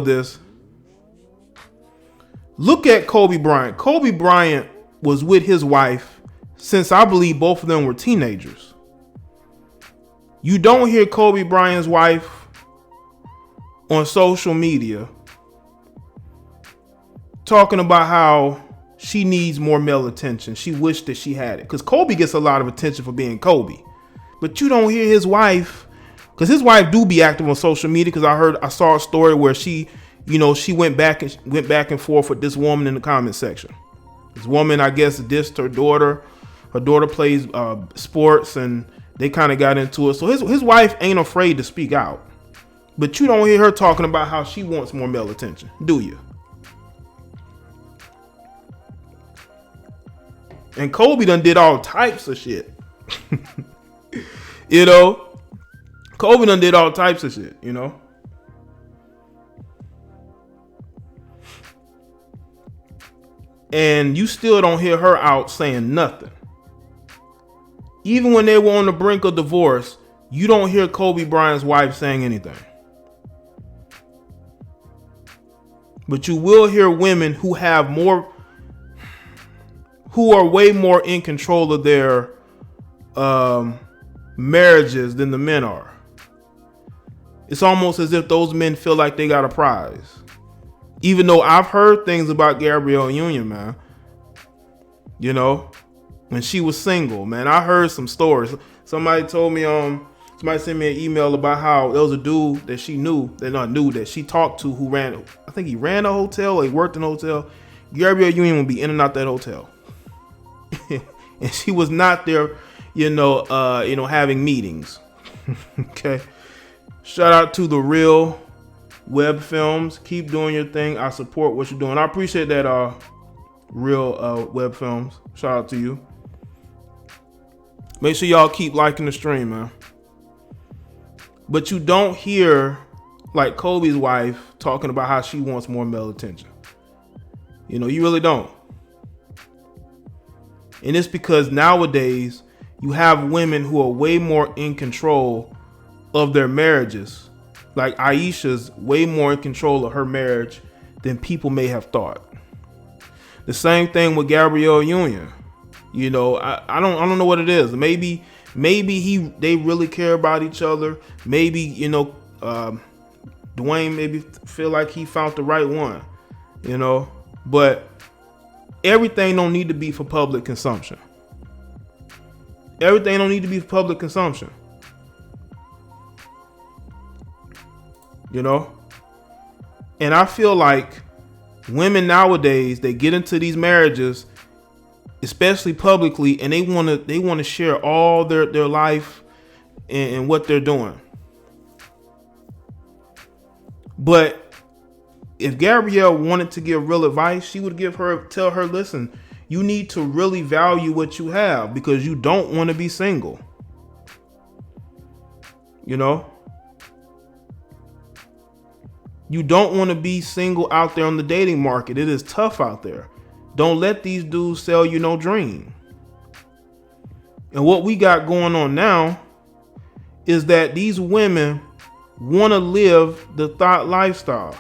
this. Look at Kobe Bryant. Kobe Bryant was with his wife since I believe both of them were teenagers. You don't hear Kobe Bryant's wife on social media talking about how she needs more male attention. She wished that she had it. Because Kobe gets a lot of attention for being Kobe. But you don't hear his wife, because his wife do be active on social media, because I saw a story where she went back and forth with this woman in the comment section. This woman, I guess, dissed her daughter. Her daughter plays sports, and they kind of got into it. So his wife ain't afraid to speak out. But you don't hear her talking about how she wants more male attention, do you? And Kobe done did all types of shit. Kobe done did all types of shit, And you still don't hear her out saying nothing. Even when they were on the brink of divorce, you don't hear Kobe Bryant's wife saying anything. But you will hear women who are way more in control of their marriages than the men are. It's almost as if those men feel like they got a prize. Even though I've heard things about Gabrielle Union, man. When she was single, man, I heard some stories. Somebody told me, somebody sent me an email about how there was a dude that she knew, that she talked to, who I think he ran a hotel, or he worked in a hotel. Gabrielle Union would be in and out that hotel. And she was not there, having meetings. Okay. Shout out to the Real Web Films. Keep doing your thing. I support what you're doing. I appreciate that, Real Web Films. Shout out to you. Make sure y'all keep liking the stream, man. But you don't hear like Kobe's wife talking about how she wants more male attention. You really don't. And it's because nowadays you have women who are way more in control of their marriages. Like Ayesha's way more in control of her marriage than people may have thought. The same thing with Gabrielle Union. I don't know what it is. Maybe they really care about each other. Maybe, Dwayne maybe feel like he found the right one, but everything don't need to be for public consumption. Everything don't need to be for public consumption. And I feel like women nowadays, they get into these marriages, especially publicly, and they want to share all their life and what they're doing. But if Gabrielle wanted to give real advice, she would tell her, listen, you need to really value what you have, because you don't want to be single. You don't want to be single out there on the dating market. It is tough out there. Don't let these dudes sell you no dream. And what we got going on now is that these women want to live the thought lifestyle.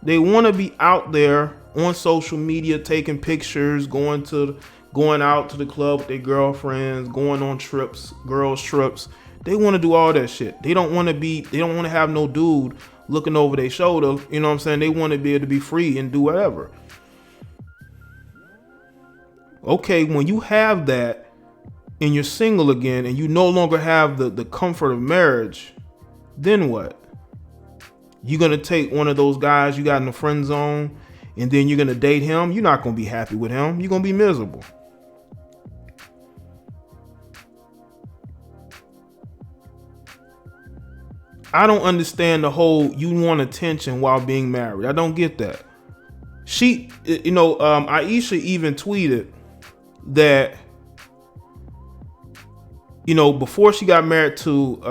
They want to be out there on social media, taking pictures, going out to the club with their girlfriends, going on trips, girls trips. They want to do all that shit. They don't want to have no dude looking over their shoulder. You know what I'm saying? They want to be able to be free and do whatever. Okay, when you have that and you're single again and you no longer have the comfort of marriage, then what? You're going to take one of those guys you got in the friend zone and then you're going to date him. You're not going to be happy with him. You're going to be miserable. I don't understand the whole you want attention while being married. I don't get that. Ayesha even tweeted that, before she got married to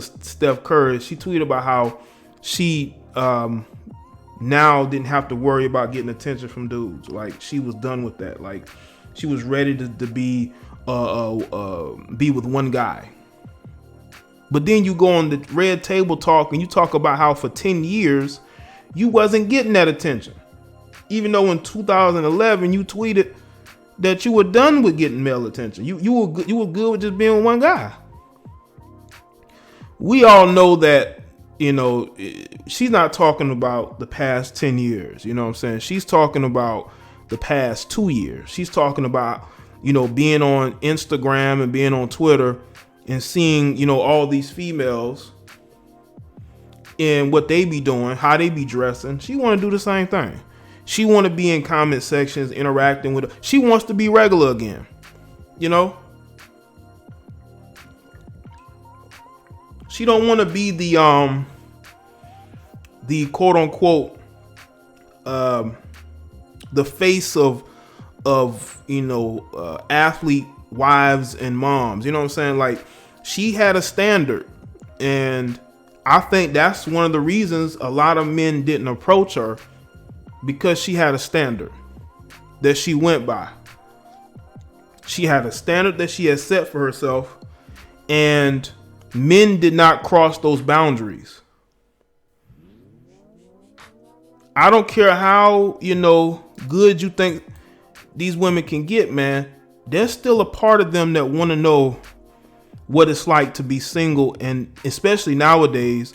Steph Curry, she tweeted about how she now didn't have to worry about getting attention from dudes. Like, she was done with that. Like, she was ready to be with one guy. But then you go on the Red Table Talk and you talk about how for 10 years you wasn't getting that attention. Even though in 2011 you tweeted that you were done with getting male attention. You were good with just being one guy. We all know that, you know, she's not talking about the past 10 years. You know what I'm saying? She's talking about the past 2 years. She's talking about, you know, being on Instagram and being on Twitter and seeing, you know, all these females and what they be doing, how they be dressing. She want to do the same thing. She want to be in comment sections, interacting with. She wants to be regular again. You know, she don't want to be the quote unquote the face of you know, athlete wives and moms. You know what I'm saying? Like, she had a standard, and I think that's one of the reasons a lot of men didn't approach her, because she had a standard that she went by. She had a standard that she had set for herself, and men did not cross those boundaries. I don't care how, you know, good you think these women can get, man. There's still a part of them that want to know what it's like to be single, and especially nowadays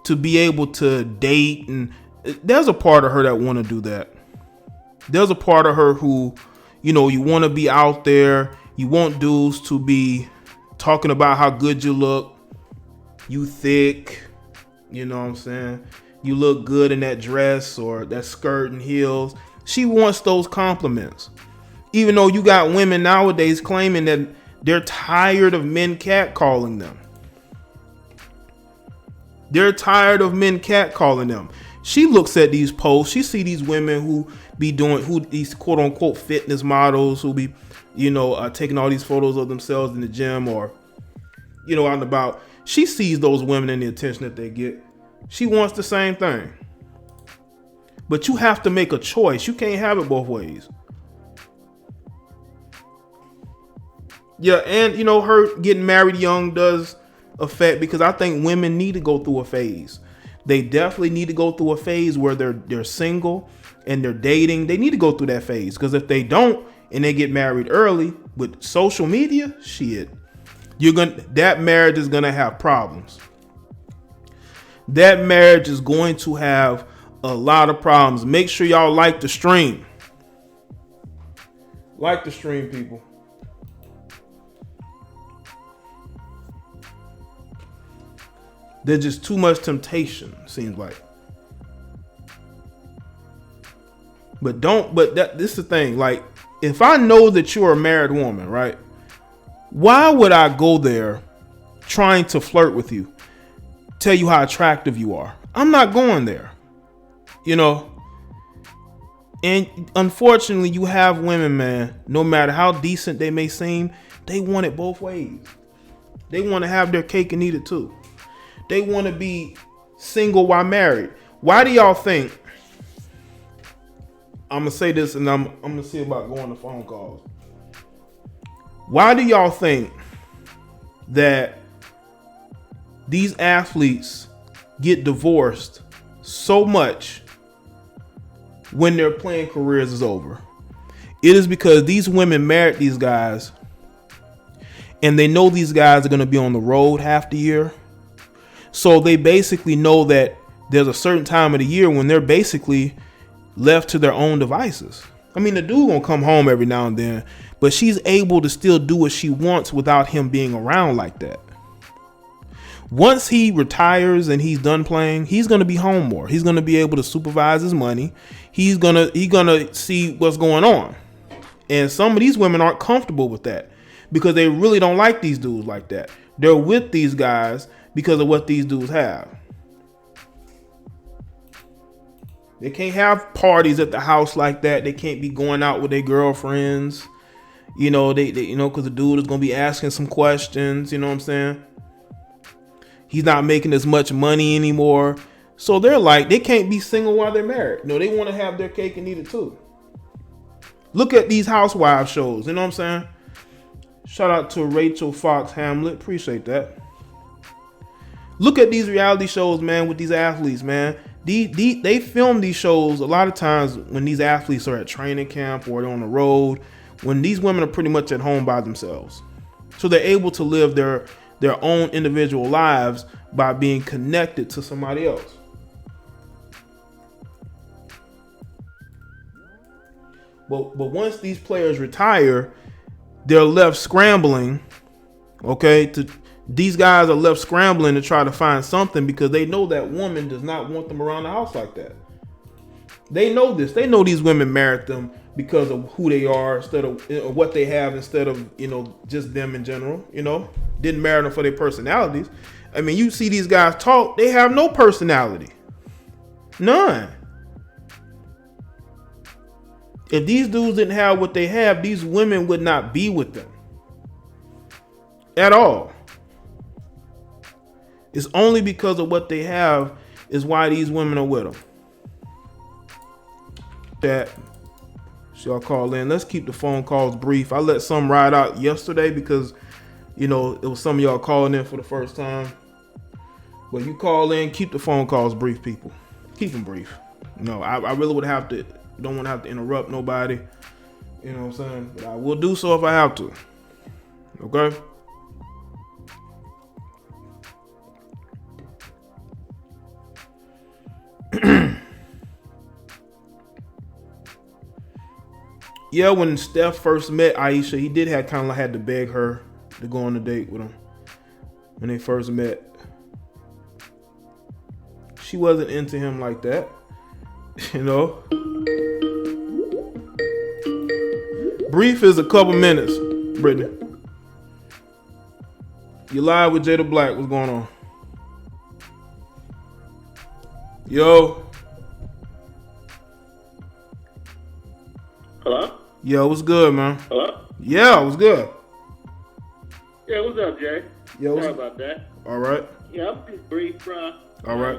to be able to date. And there's a part of her that want to do that. There's a part of her who, you know, you want to be out there. You want dudes to be talking about how good you look. You thick, you know what I'm saying? You look good in that dress or that skirt and heels. She wants those compliments. Even though you got women nowadays claiming that they're tired of men catcalling them. They're tired of men catcalling them. She looks at these posts. She see these women who be doing, who these quote unquote fitness models who be, you know, taking all these photos of themselves in the gym or, you know, out and about. She sees those women and the attention that they get. She wants the same thing. But you have to make a choice. You can't have it both ways. Yeah, and you know, her getting married young does affect, because I think women need to go through a phase. They definitely need to go through a phase where they're single and they're dating. They need to go through that phase, because if they don't and they get married early with social media, shit, that marriage is gonna have problems. That marriage is going to have a lot of problems. Make sure y'all like the stream. Like the stream, people. There's just too much temptation, seems like. But this is the thing. Like, if I know that you're a married woman, right? Why would I go there trying to flirt with you? Tell you how attractive you are? I'm not going there. You know? And unfortunately, you have women, man, no matter how decent they may seem, they want it both ways. They want to have their cake and eat it too. They want to be single while married. Why do y'all think? I'm going to say this, and I'm going to see about going to phone calls. Why do y'all think that these athletes get divorced so much when their playing careers is over? It is because these women married these guys, and they know these guys are going to be on the road half the year. So they basically know that there's a certain time of the year when they're basically left to their own devices. I mean, the dude gonna come home every now and then, but she's able to still do what she wants without him being around like that. Once he retires and he's done playing, he's gonna be home more. He's gonna be able to supervise his money. He's gonna see what's going on. And some of these women aren't comfortable with that because they really don't like these dudes like that. They're with these guys because of what these dudes have. They can't have parties at the house like that. They can't be going out with their girlfriends. You know, they because the dude is gonna be asking some questions. You know what I'm saying? He's not making as much money anymore. So they're like, they can't be single while they're married. No, they want to have their cake and eat it too. Look at these housewives shows. You know what I'm saying? Shout out to Rachel Fox Hamlet. Appreciate that. Look at these reality shows, man, with these athletes, man. They film these shows a lot of times when these athletes are at training camp or they're on the road, when these women are pretty much at home by themselves. So they're able to live their own individual lives by being connected to somebody else. But once these players retire, they're left scrambling. Okay, these guys are left scrambling to try to find something because they know that woman does not want them around the house like that. They know this. They know these women married them because of who they are instead of what they have, instead of, just them in general. Didn't marry them for their personalities. I mean, you see these guys talk, they have no personality. None. If these dudes didn't have what they have, these women would not be with them at all. It's only because of what they have is why these women are with them. That y'all call in. Let's keep the phone calls brief. I let some ride out yesterday because, it was some of y'all calling in for the first time. But you call in, keep the phone calls brief, people. Keep them brief. I really don't want to have to interrupt nobody. You know what I'm saying? But I will do so if I have to. Okay? Yeah, when Steph first met Ayesha, he did had to beg her to go on a date with him. When they first met, she wasn't into him like that, Brief is a couple minutes, Brittany. You live with Jada Black. What's going on? Yo. Hello? Yo, what's good, man? Hello? Yeah, what's good? Yeah, what's up, Jay? Yo, sorry about that. All right. Yeah, I'm just brief, bro. All right.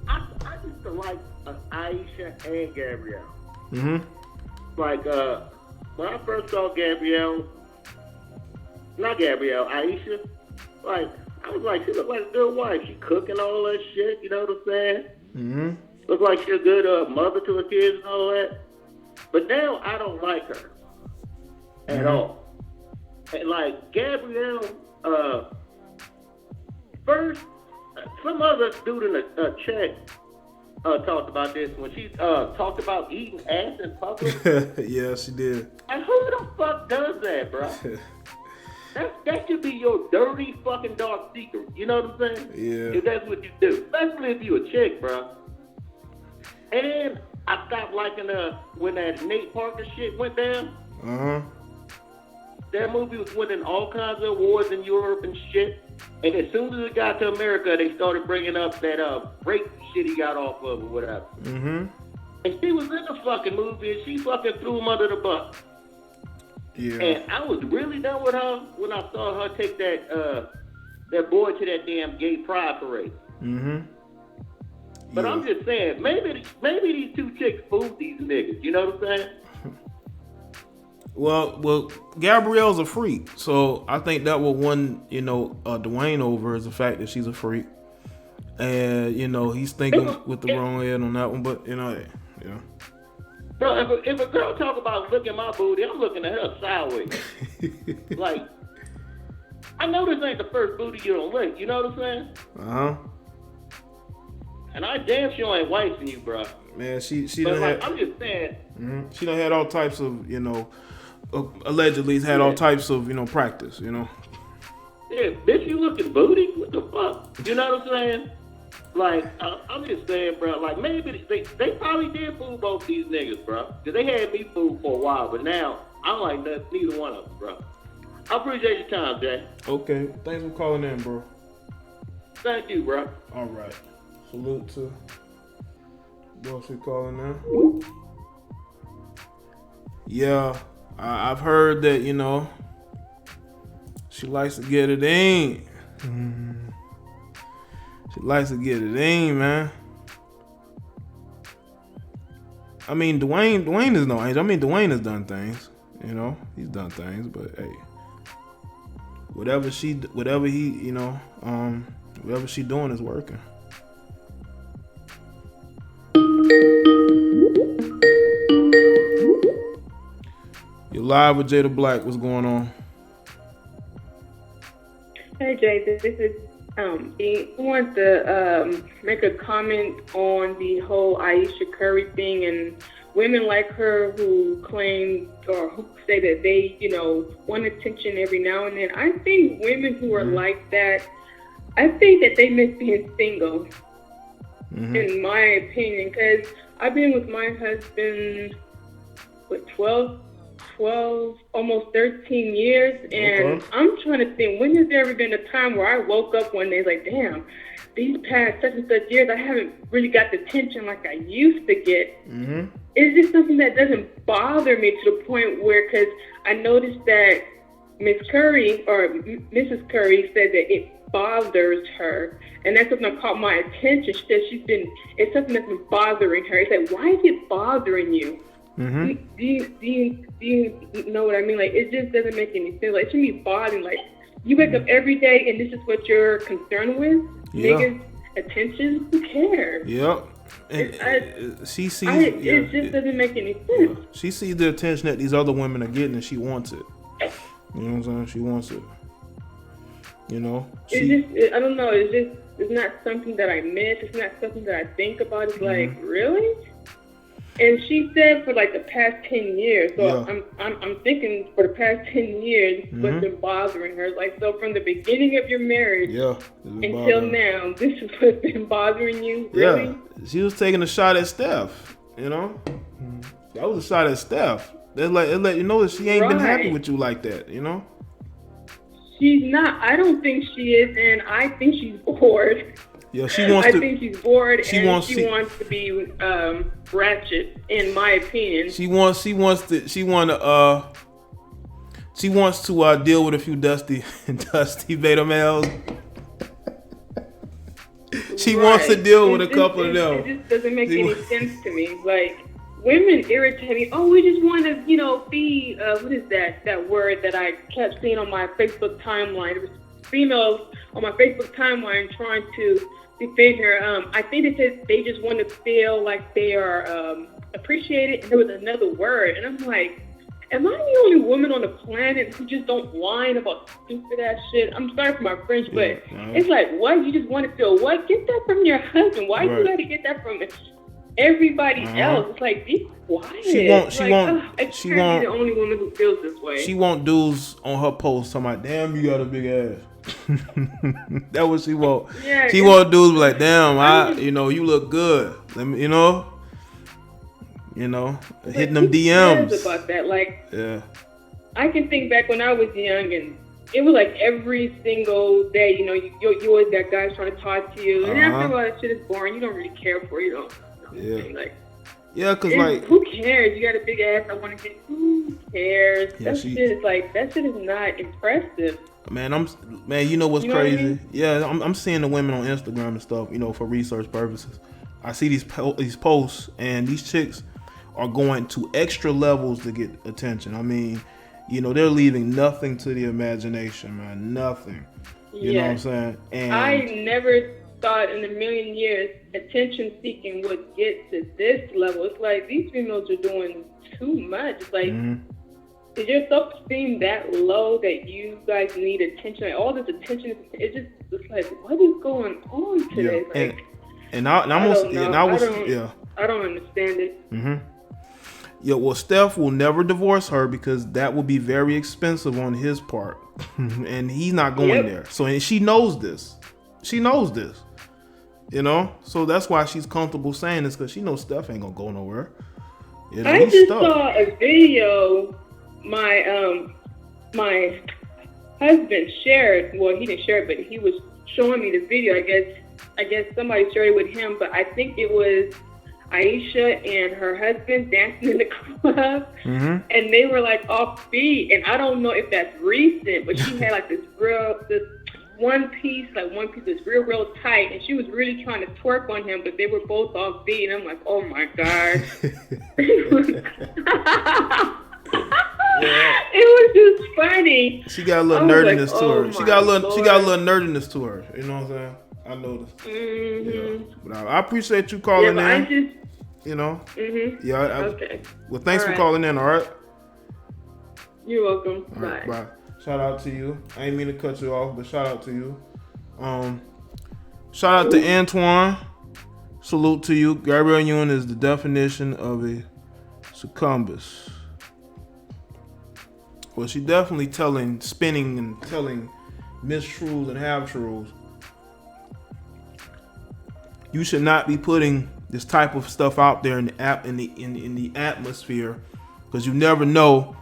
I used to like Ayesha and Gabrielle. Mm-hmm. Like, when I first saw Ayesha, like, I was like, she looked like a good wife. She cooking all that shit, you know what I'm saying? Mm-hmm. Look like she's a good mother to her kids and all that. But now I don't like her at all. And like Gabrielle, first, some other dude in a chat talked about this when she talked about eating ass in public. Yeah, she did. And who the fuck does that, bro? That should be your dirty fucking dark secret. You know what I'm saying? Yeah. If that's what you do. Especially if you a chick, bro. And I stopped liking when that Nate Parker shit went down. Uh-huh. That movie was winning all kinds of awards in Europe and shit. And as soon as it got to America, they started bringing up that rape shit he got off of or whatever. Mm-hmm. And she was in the fucking movie and she fucking threw him under the bus. Yeah. And I was really done with her when I saw her take that boy to that damn gay pride parade. Mm-hmm. But I'm just saying, maybe these two chicks fooled these niggas. You know what I'm saying? Well, Gabrielle's a freak, so I think that will win, Dwayne over is the fact that she's a freak, and he's thinking with the wrong head on that one. But yeah. Bro, if a girl talk about looking my booty, I'm looking at her sideways. Like, I know this ain't the first booty you don't lick. You know what I'm saying? Uh-huh. And I damn sure ain't wifing you, bro. Man, she but done like, had. I'm just saying. Mm-hmm. She done had all types of, allegedly had all types of, practice, Yeah, bitch, you looking booty? What the fuck? You know what I'm saying? Like, I'm just saying, bro, like, maybe they probably did fool both these niggas, bro. Because they had me fooled for a while, but now I don't like neither one of them, bro. I appreciate your time, Jay. Okay, thanks for calling in, bro. Thank you, bro. All right. Salute to boss who calling in. Yeah, I've heard that, she likes to get it in. She likes to get it in, man. I mean, Dwayne is no angel. I mean, Dwayne has done things. He's done things, but hey, whatever he, Whatever she doing is working. You're live with Jada Black. What's going on? Hey Jay, this is I want to make a comment on the whole Ayesha Curry thing and women like her who claim or who say that they, want attention every now and then. I think women who are like that, I think that they miss being single, in my opinion, because I've been with my husband for 12, almost 13 years, and I'm trying to think, when has there ever been a time where I woke up one day like, damn, these past such and such years, I haven't really got the attention like I used to get. It's just something that doesn't bother me to the point where, because I noticed that Miss Curry, or Mrs. Curry, said that it bothers her, and that's something that caught my attention. She said it's something that's been bothering her. It's like, why is it bothering you? Do you know what I mean? Like, it just doesn't make any sense. Like, it shouldn't be bothering. Like, you wake up every day and this is what you're concerned with? Niggas' attention? Who cares? Yep. She sees it just doesn't make any sense. She sees the attention that these other women are getting and she wants it. You know what I'm saying? She wants it. I don't know. It's not something that I miss. It's not something that I think about. It's like, really? And she said for like the past 10 years. So I'm thinking for the past 10 years, what's been bothering her. Like, so from the beginning of your marriage until now, this is what's been bothering you? Really? Yeah. She was taking a shot at Steph, That was a shot at Steph. It let you know that she ain't been happy with you like that, She's not. I don't think she is, and I think she's bored. Yeah, she wants to. I think she's bored, and she wants to be ratchet, in my opinion. She wants to deal with a few dusty beta males. She wants to deal with a couple of them. It just doesn't make any sense to me. Like, women irritate me. Oh, we just want to, be, what is that word that I kept seeing on my Facebook timeline? There was females on my Facebook timeline trying to defend her. I think it says they just want to feel like they are appreciated. And there was another word. And I'm like, am I the only woman on the planet who just don't whine about stupid ass shit? I'm sorry for my French, but it's like, what? You just want to feel what? Get that from your husband. Why you got to get that from everybody else? It's like, be quiet. She won't be the only woman who feels this way. She want dudes on her post talking about, damn, you got a big ass. That's what she want. Yeah, she want dudes like, damn, you look good. Let me, hitting them DMs. About that, like, I can think back when I was young, and it was like every single day, you always got guys trying to talk to you, and after a while, that shit is boring. You don't really care for it. Cause like, who cares? You got a big ass. I want to get. Who cares? That shit is not impressive. Man, you know what's crazy? What I mean? Yeah, I'm seeing the women on Instagram and stuff, for research purposes. I see these posts, and these chicks are going to extra levels to get attention. I mean, they're leaving nothing to the imagination, man. Nothing. You know what I'm saying? And I never thought in a million years attention seeking would get to this level. It's like these females are doing too much. It's like, is your self-esteem that low that you guys need attention? Like, all this attention, it's like, what is going on today? I don't understand it. Yeah, well, Steph will never divorce her because that would be very expensive on his part, and he's not going there. So, and she knows this. So that's why she's comfortable saying this, because she knows Steph ain't gonna go nowhere. I just saw a video my husband shared. Well, he didn't share it, but he was showing me the video. I guess somebody shared it with him, but I think it was Ayesha and her husband dancing in the club, and they were like off beat. And I don't know if that's recent, but she had like this one piece that's real tight, and she was really trying to twerk on him, but they were both off beat. And I'm like, oh my god. It was just funny. She got a little nerdiness to her. She got a little nerdiness to her. You know what I'm saying? I noticed. Mm-hmm. Yeah. But I appreciate you calling I in. just. You know. Mm-hmm. Yeah. Okay. Well, thanks All for right. calling in. All right. You're welcome. All Bye. right, bye. Shout out to you. I ain't mean to cut you off, but shout out to you. Shout out to Antoine. Salute to you. Gabrielle Union is the definition of a succumbus. Well, she definitely spinning and telling mistruths and half-truths. You should not be putting this type of stuff out there in the atmosphere, because you never know.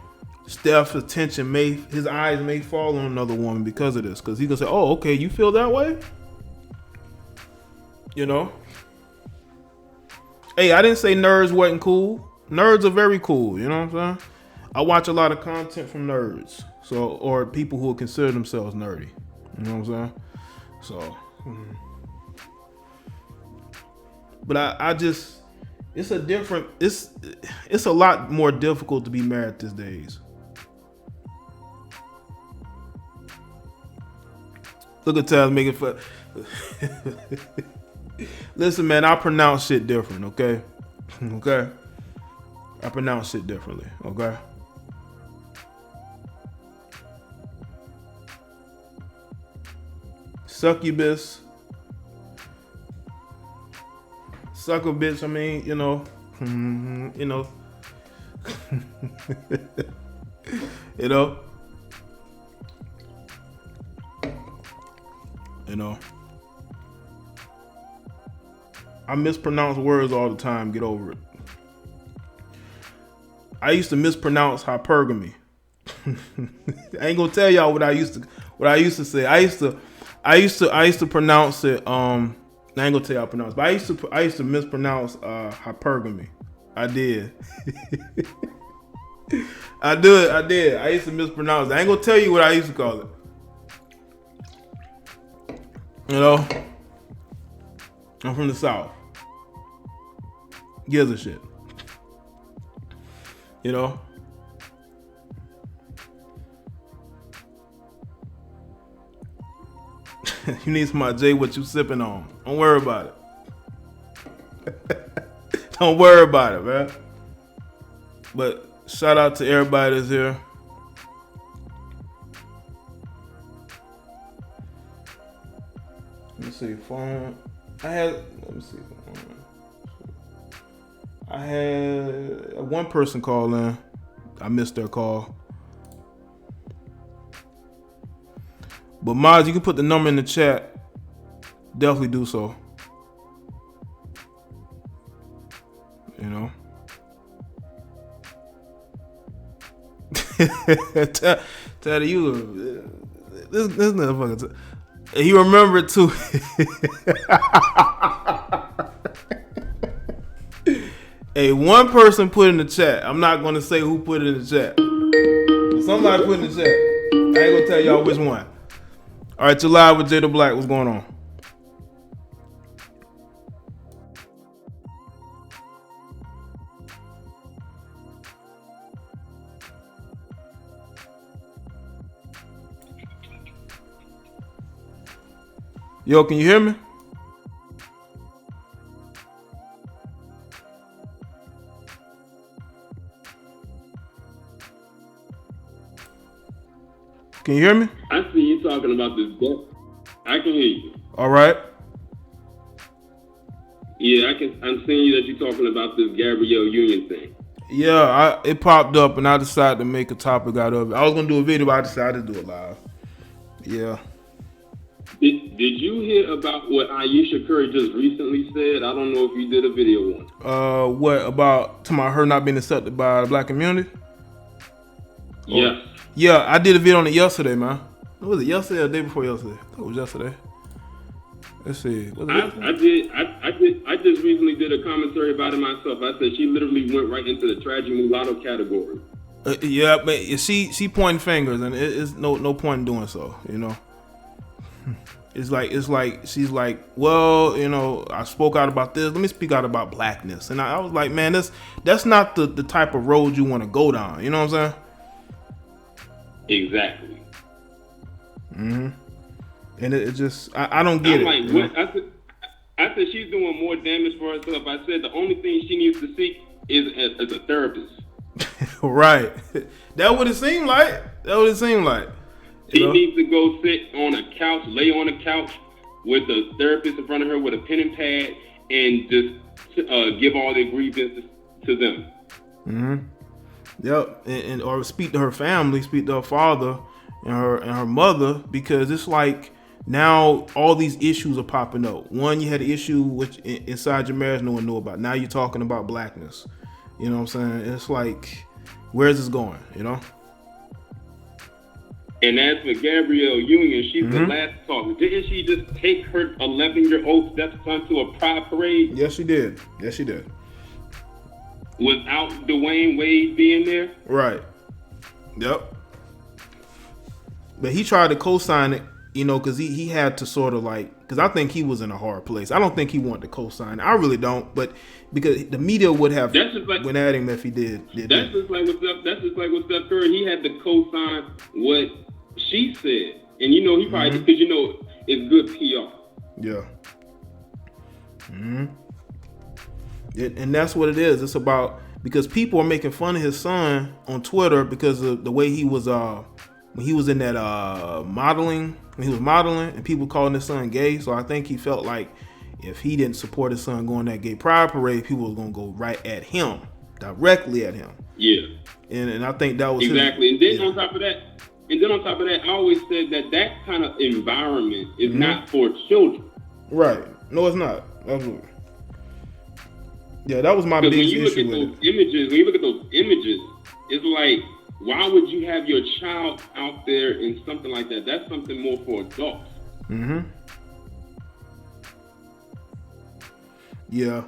Steph's his eyes may fall on another woman because of this, because he can say, "Oh, okay, you feel that way." You know. Hey, I didn't say nerds wasn't cool. Nerds are very cool. You know what I'm saying? I watch a lot of content from nerds, or people who consider themselves nerdy. You know what I'm saying? So, but I just, it's a lot more difficult to be married these days. Look at Taz making fun. Listen, man, I pronounce shit different, okay? Okay? I pronounce shit differently, okay? Succubus. Sucker bitch, I mean, you know. You know. You know. You know. I mispronounce words all the time. Get over it. I used to mispronounce hypergamy. I ain't gonna tell y'all what I used to say. I used to pronounce it. I ain't gonna tell y'all pronounce, but I used to mispronounce hypergamy. I did. I did. I used to mispronounce it. I ain't gonna tell you what I used to call it. You know, I'm from the South. Gives a shit. You know. You need some Jaye, what you sipping on. Don't worry about it. Don't worry about it, man. But shout out to everybody that's here. Let me see, phone. Let me see. I had one person call in. I missed their call. But Maz, you can put the number in the chat. Definitely do so. You know. Teddy, you this motherfucker. He remembered too. Hey, one person put in the chat. I'm not gonna say who put it in the chat. Somebody put in the chat. I ain't gonna tell y'all which one. All right, you're live with Jada Black. What's going on? Yo, can you hear me? Can you hear me? I see you talking about this death. I can hear you. All right. Yeah, I'm seeing you that you're talking about this Gabrielle Union thing. Yeah, it popped up and I decided to make a topic out of it. I was gonna do a video, but I decided to do it live. Yeah. Did you hear about what Ayesha Curry just recently said? I don't know if you did a video on. What about her not being accepted by the black community? Yes. Yeah, I did a video on it yesterday, man. Was it yesterday or the day before yesterday? I thought it was yesterday. Let's see. I just recently did a commentary about it myself. I said she literally went right into the tragic mulatto category. Yeah, but she pointing fingers, and it's no point in doing so. You know, it's like she's like, well, you know, I spoke out about this. Let me speak out about blackness, and I was like, man, that's not the type of road you want to go down. You know what I'm saying? Exactly. And it just, I don't get I'm it. like, what? I said she's doing more damage for herself. I said the only thing she needs to seek is a therapist. Right. That what it seemed like. That what it seemed like. She needs to go sit on a couch, lay on a couch with a therapist in front of her with a pen and pad, and just give all their grievances to them. Mm-hmm. Yep. And or speak to her family, speak to her father and her mother, because it's like now all these issues are popping up. One, you had an issue which inside your marriage no one knew about. Now you're talking about blackness. You know what I'm saying? It's like, where's this going? You know? And as for Gabrielle Union, she's the last to talk. Didn't she just take her 11-year-old stepson to a pride parade? Yes, she did. Yes, she did. Without Dwayne Wade being there? Right. Yep. But he tried to co-sign it, you know, because he had to sort of like, because I think he was in a hard place. I don't think he wanted to co-sign it. I really don't, but because the media would have went at him if he did. That's just like with Steph Curry. He had to co-sign what she said, and you know he probably because you know it's good PR. Yeah. And that's what it is. It's about, because people are making fun of his son on Twitter because of the way he was when he was in that modeling, when he was modeling, and people calling his son gay. So I think he felt like if he didn't support his son going that gay pride parade, people was gonna go right at him, directly at him. Yeah. And I think that was exactly. And then on top of that, I always said that kind of environment is not for children. Right. No, it's not. Absolutely. Yeah, that was my biggest issue with it. When you look at those images, it's like, why would you have your child out there in something like that? That's something more for adults. Yeah.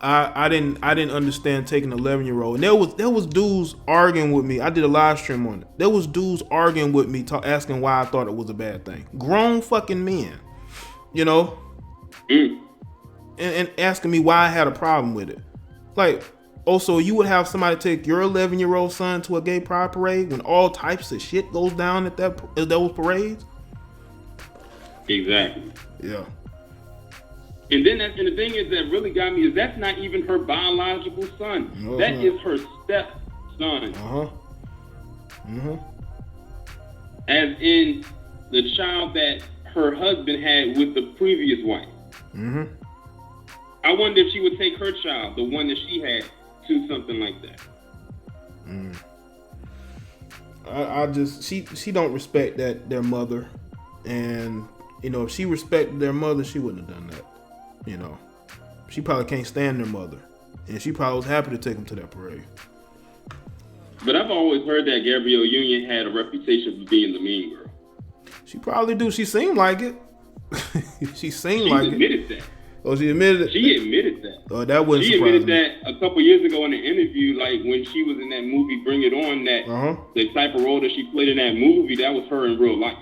I didn't understand taking an 11-year-old. And there was dudes arguing with me. I did a live stream on it. There was dudes arguing with me, asking why I thought it was a bad thing. Grown fucking men, you know, and asking me why I had a problem with it. Like, also, you would have somebody take your 11-year-old son to a gay pride parade when all types of shit goes down at those parades? Exactly. Yeah. And then and the thing is that really got me is that's not even her biological son. No, that is her stepson. As in the child that her husband had with the previous wife. I wonder if she would take her child, the one that she had, to something like that. She don't respect their mother, and you know, if she respected their mother, she wouldn't have done that. You know, she probably can't stand their mother, and she probably was happy to take them to that parade. But I've always heard that Gabrielle Union had a reputation for being the mean girl. She probably do. She seemed like it. She admitted that. Oh, she admitted it? She admitted that. Oh, that wouldn't She surprise admitted me. that a couple years ago in an interview, like when she was in that movie Bring It On, that the type of role that she played in that movie, that was her in real life.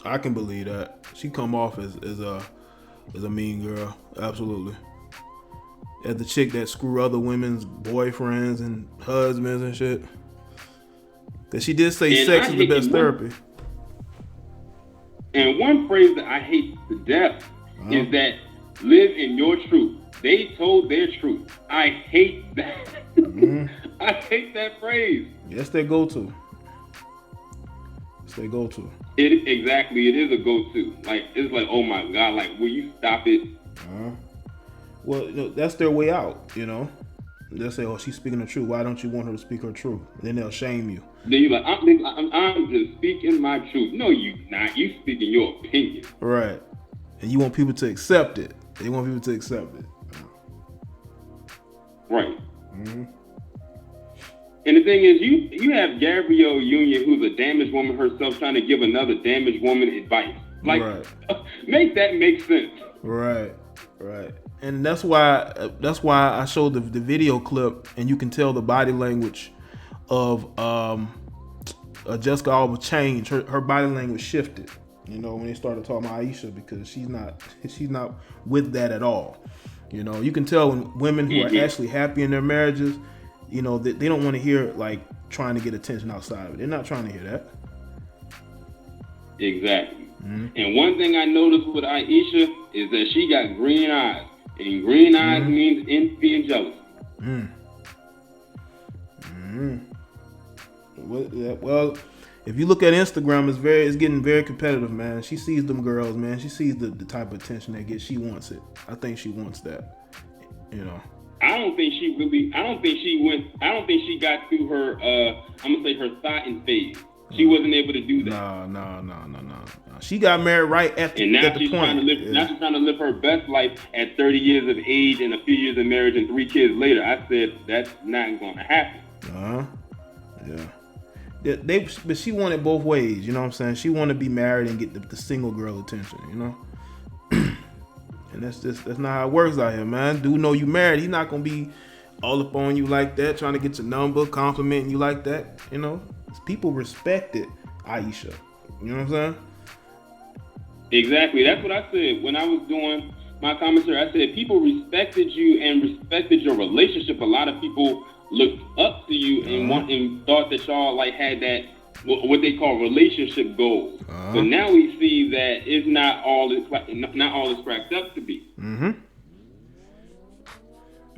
I can believe that. She come off as a mean girl. Absolutely. As the chick that screw other women's boyfriends and husbands and shit. Cause she did say sex is the best therapy. And one phrase that I hate to death is that live in your truth. They told their truth. I hate that. I hate that phrase. Yes, they go to. Yes, they go to. Exactly. It is a go-to. Like, it's like, oh my God, like, will you stop it? Well, you know, that's their way out, you know. They'll say, oh, she's speaking the truth. Why don't you want her to speak her truth? And then they'll shame you. Then you're like, I'm just speaking my truth. No, you not. You speaking your opinion. Right. And you want people to accept it. They want people to accept it. Right. And the thing is, you have Gabrielle Union, who's a damaged woman herself, trying to give another damaged woman advice. Like, make that make sense. Right. And that's why I showed the video clip, and you can tell the body language of Jessica Alba changed. Her body language shifted. You know, when they started talking about Ayesha, because she's not with that at all. You know, you can tell when women who are actually happy in their marriages, you know, they don't want to hear like trying to get attention outside of it. They're not trying to hear that. Exactly. And one thing I noticed with Ayesha is that she got green eyes. And green eyes means envy and jealousy. Well, if you look at Instagram, it's getting very competitive, man. She sees them girls, man. She sees the type of attention they get. She wants it. I think she wants that. You know. I don't think she got through her I'm gonna say her thoughting phase. She wasn't able to do that. No. She got married right at the point. Now she's trying to live her best life at 30 years of age and a few years of marriage and 3 kids later. I said that's not gonna happen. Yeah. But she wanted both ways, you know what I'm saying? She wanted to be married and get the single girl attention, you know? And that's not how it works out here, man. Dude know you married, he's not gonna be all up on you like that, trying to get your number, complimenting you like that, you know? People respected Ayesha. You know what I'm saying? Exactly. That's what I said when I was doing my commentary. I said people respected you and respected your relationship. A lot of people looked up to you and thought that y'all like had that what they call relationship goals. But now we see that it's not all it's cracked up to be.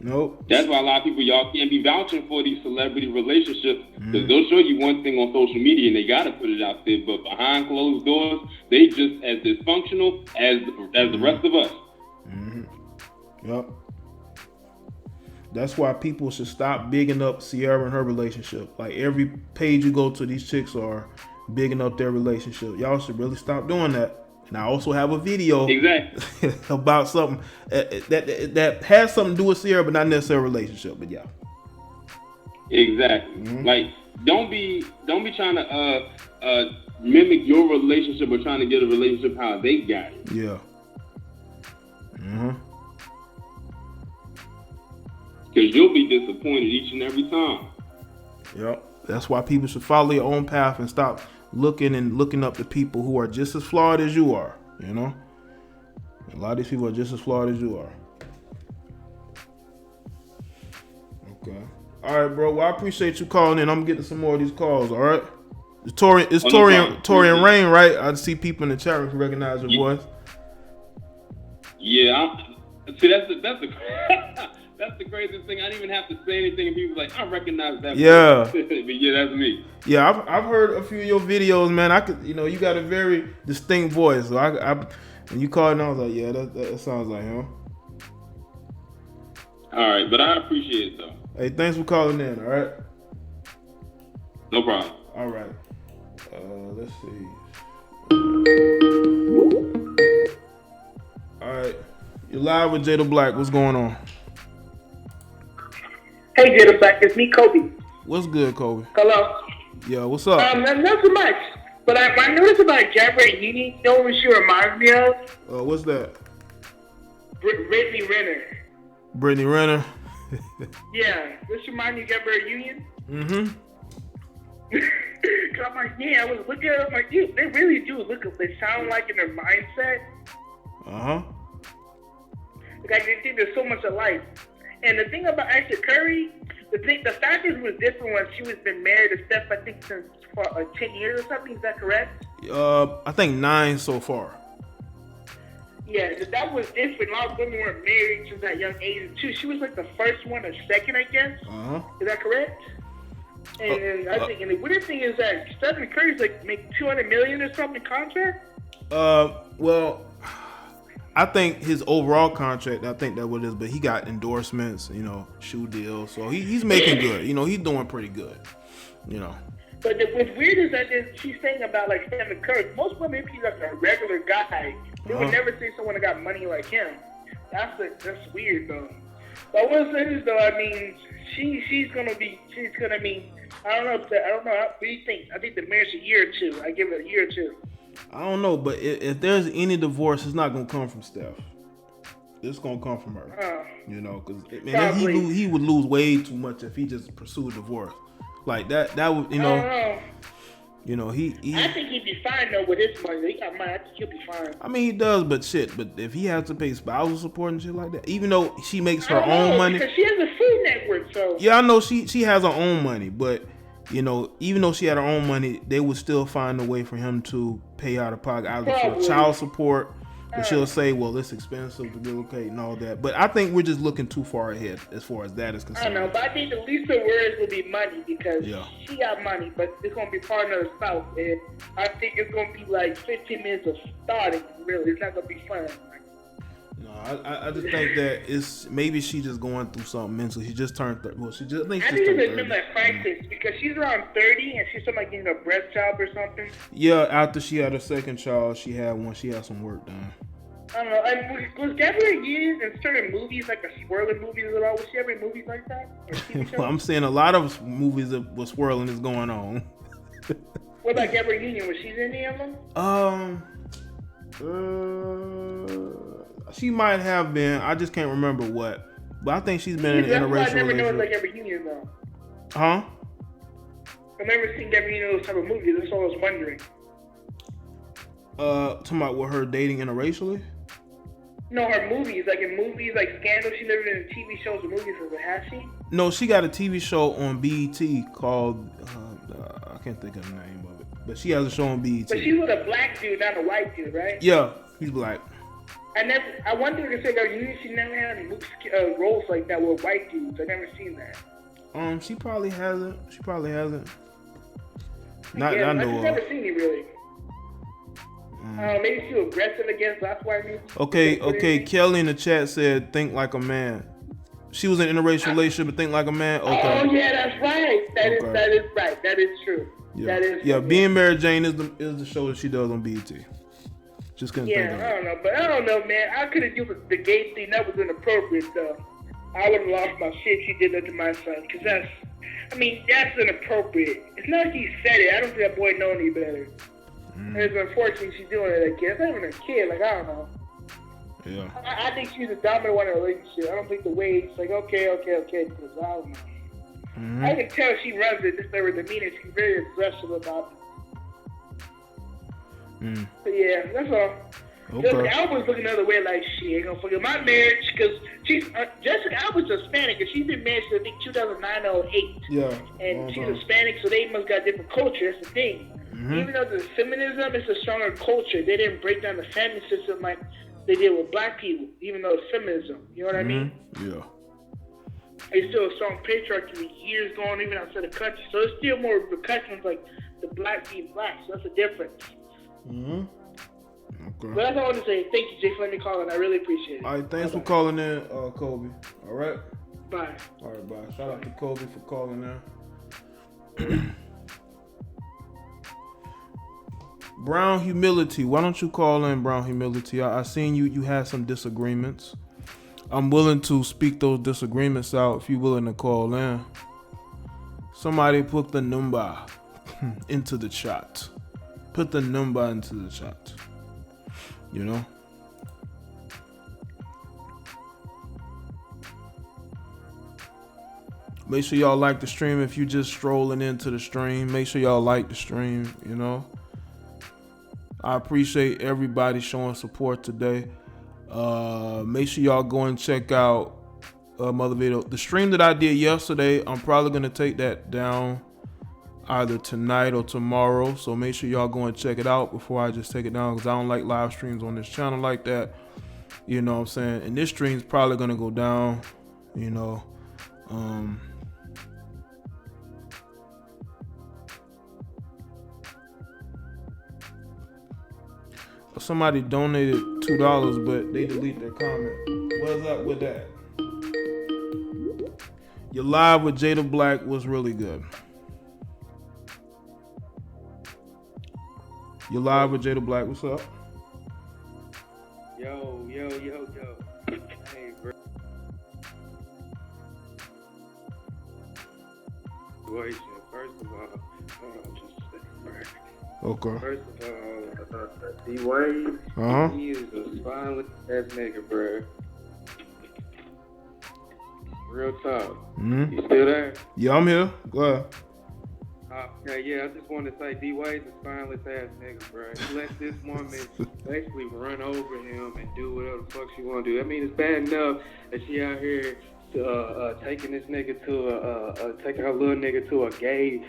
Nope. That's why a lot of people, y'all can't be vouching for these celebrity relationships because they'll show you one thing on social media and they gotta put it out there, but behind closed doors, they just as dysfunctional as the rest of us. Yep. That's why people should stop bigging up Sierra and her relationship. Like every page you go to, these chicks are bigging up their relationship. Y'all should really stop doing that. And I also have a video about something that has something to do with Sierra, but not necessarily a relationship. But yeah. Exactly. Like don't be trying to mimic your relationship or trying to get a relationship how they got it. Yeah. Because you'll be disappointed each and every time. Yep. That's why people should follow your own path and stop looking up to people who are just as flawed as you are. You know? A lot of these people are just as flawed as you are. Okay. All right, bro. Well, I appreciate you calling in. I'm getting some more of these calls, all right? It's Tori and Rain, right? I see people in the chat room who recognize your voice. Yeah, see, that's the that's the craziest thing. I didn't even have to say anything, and people like, I recognize that. Yeah, but yeah, that's me. Yeah, I've heard a few of your videos, man. I could, you got a very distinct voice. So I when you called, and I was like, yeah, that sounds like him. All right, but I appreciate it though. Hey, thanks for calling in. All right. No problem. All right. Let's see. All right, you're live with Jada Black. What's going on? Hey, Jada Black, it's me, Kobe. What's good, Kobe? Hello. Yeah, what's up? Not so much, but I noticed about Gabrielle Union. You know what she reminds me of? What's that? Brittany Renner. Brittany Renner. Yeah, does she remind you of Gabrielle Union? Cause I'm like, yeah, I was looking at them like, dude, they really do look. They sound like in their mindset. Like I just think there's so much alike. And the thing about Ayesha Curry, the fact is it was different when she was been married to Steph, I think, since for 10 years or something. Is that correct? I think 9 so far. Yeah, that was different. A lot of women weren't married since that young age too. She was like the first one or second, I guess. Is that correct? And I think, and the weird thing is that Steph Curry's like make $200 million or something contract. Well, I think his overall contract, I think that what it is, but he got endorsements, shoe deals, so he's making good. He's doing pretty good. But what's weird is that she's saying about like Stephen Curry. Most women, if he's like a regular guy, they would never say someone that got money like him. That's weird though. But what I'm saying is though, I mean, she's gonna be. I don't know. What do you think? I think the marriage a year or two. I give it a year or two. I don't know, but if there's any divorce, it's not gonna come from Steph. It's gonna come from her. Because he would lose way too much if he just pursued divorce like that. That would, he. I think he'd be fine though with his money. He got money. I think he'll be fine. I mean, he does, but if he has to pay spousal support and shit like that, even though she makes her own money, because she has a Food Network, so yeah, I know she has her own money, but you know, even though she had her own money, they would still find a way for him to pay out of pocket, either for child support, but she'll say, well, it's expensive to relocate and all that. But I think we're just looking too far ahead as far as that is concerned. I don't know, but I think the least of words will be money, because she got money, but it's going to be part of the South, and I think it's going to be like 15 minutes of starting, really. It's not going to be fun. No, I just think that maybe she just going through something mentally. She just turned 30. Well, I think it's a midlife crisis, because she's around 30 and she's something like getting a breast job or something. Yeah, after she had her second child, she had some work done. I don't know. And was Gabrielle Union in certain movies, like a swirling movies at all? Was she ever in movies like that? Well, I'm seeing a lot of movies that was swirling is going on. What about Gabrielle Union? Was she in any of them? She might have been. I just can't remember what. But I think she's been in an interracial I never relationship. know like Gabrielle Union though. Huh? I've never seen Gabrielle Union in those type of movies. That's all I was wondering. Talking about with her dating interracially? No, her movies. Like in movies like Scandal, she never been in TV shows or movies. Has she? No, she got a TV show on BET called I can't think of the name of it, but she has a show on BET. But she's with a black dude, not a white dude, right? Yeah, he's black. I wonder if she never had any roles like that with white dudes. I've never seen that. She probably hasn't. I've never seen it really. Maybe she was aggressive against black white people. Okay. Kelly in the chat said, "Think like a man." She was in an interracial relationship, but think like a man. Okay. Oh yeah, that's right. That is right. That is true. Yeah. That is. Yeah, Being Mary Jane is the show that she does on BET. Just couldn't think of it. I don't know, but I don't know, man. I could have used the gay thing. That was inappropriate, though. I would have lost my shit if she did that to my son, because that's inappropriate. It's not like he said it. I don't think that boy know any better. And it's unfortunate she's doing it again. It's not even a kid. Like, I don't know. Yeah. I think she's the dominant one in a relationship. I don't think the way it's like, okay, because I don't know. I can tell she runs it just by her demeanor. She's very aggressive about it. But yeah, that's all. Jessica Alba's looking the other way, like she ain't gonna forget my marriage, because she's Jessica Alba's Hispanic, and she's been married since I think 2009 or 08. Yeah. And she's Hispanic, so they must got different culture. That's the thing. Even though the feminism is a stronger culture, they didn't break down the family system like they did with black people. Even though it's feminism, you know what I mean? Yeah. It's still a strong patriarchy with years going even outside the country, so there's still more repercussions like the black being black. So that's the difference. Okay. But that's all I want to say. Thank you, Jay, for letting me call in. I really appreciate it. All right, thanks for calling in, Kobe. All right? Bye. All right, bye. Shout out to Kobe for calling in. Brown Humility. Why don't you call in, Brown Humility? I seen you had some disagreements. I'm willing to speak those disagreements out if you're willing to call in. Somebody put the number into the chat. Put the number into the chat. You know? Make sure y'all like the stream if you just strolling into the stream. Make sure y'all like the stream, you know? I appreciate everybody showing support today. Make sure y'all go and check out Mother Video. The stream that I did yesterday, I'm probably going to take that down either tonight or tomorrow. So make sure y'all go and check it out before I just take it down, because I don't like live streams on this channel like that. You know what I'm saying? And this stream's probably going to go down, you know. Somebody donated $2, but they delete their comment. What's up with that? Your live with Jada Black was really good. Your live with Jada Black, what's up? Yo. Hey, bro. First of all, okay. First of all, D-Wade, he is a spineless ass nigga, bro. Real talk. You still there? Yeah, I'm here. Go ahead. Okay, yeah, I just want to say D-Wade's a spineless ass nigga, bro. He let this woman basically run over him and do whatever the fuck she want to do. I mean, it's bad enough that she out here taking this nigga to taking her little nigga to a gay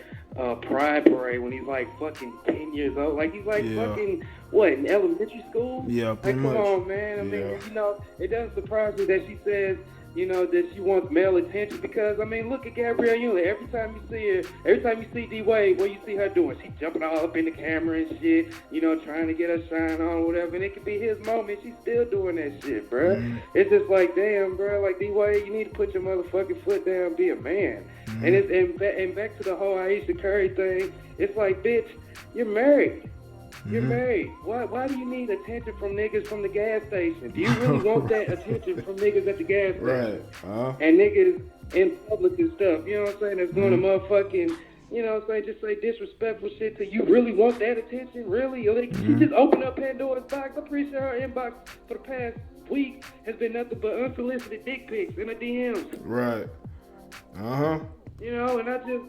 pride parade when he's like fucking 10 years old. Like he's like fucking what, in elementary school? Yeah, pretty much. Come on, man. I mean, you know, it doesn't surprise me that she says, you know, that she wants male attention because, I mean, look at Gabrielle Union. Every time you see her, every time you see D-Wade, what you see her doing? She jumping all up in the camera and shit, you know, trying to get her shine on or whatever. And it could be his moment. She's still doing that shit, bro. It's just like, damn, bro, like D-Wade, you need to put your motherfucking foot down and be a man. And back to the whole Ayesha Curry thing, it's like, bitch, you're married. You're married. Why do you need attention from niggas from the gas station? Do you really want that attention from niggas at the gas station? Right. And niggas in public and stuff, you know what I'm saying? That's doing a motherfucking, you know what I'm saying, just say disrespectful shit to you. Really want that attention? Really? Like, she just opened up Pandora's box. I'm pretty sure her inbox for the past week has been nothing but unsolicited dick pics in the DMs. Right. You know, and I just...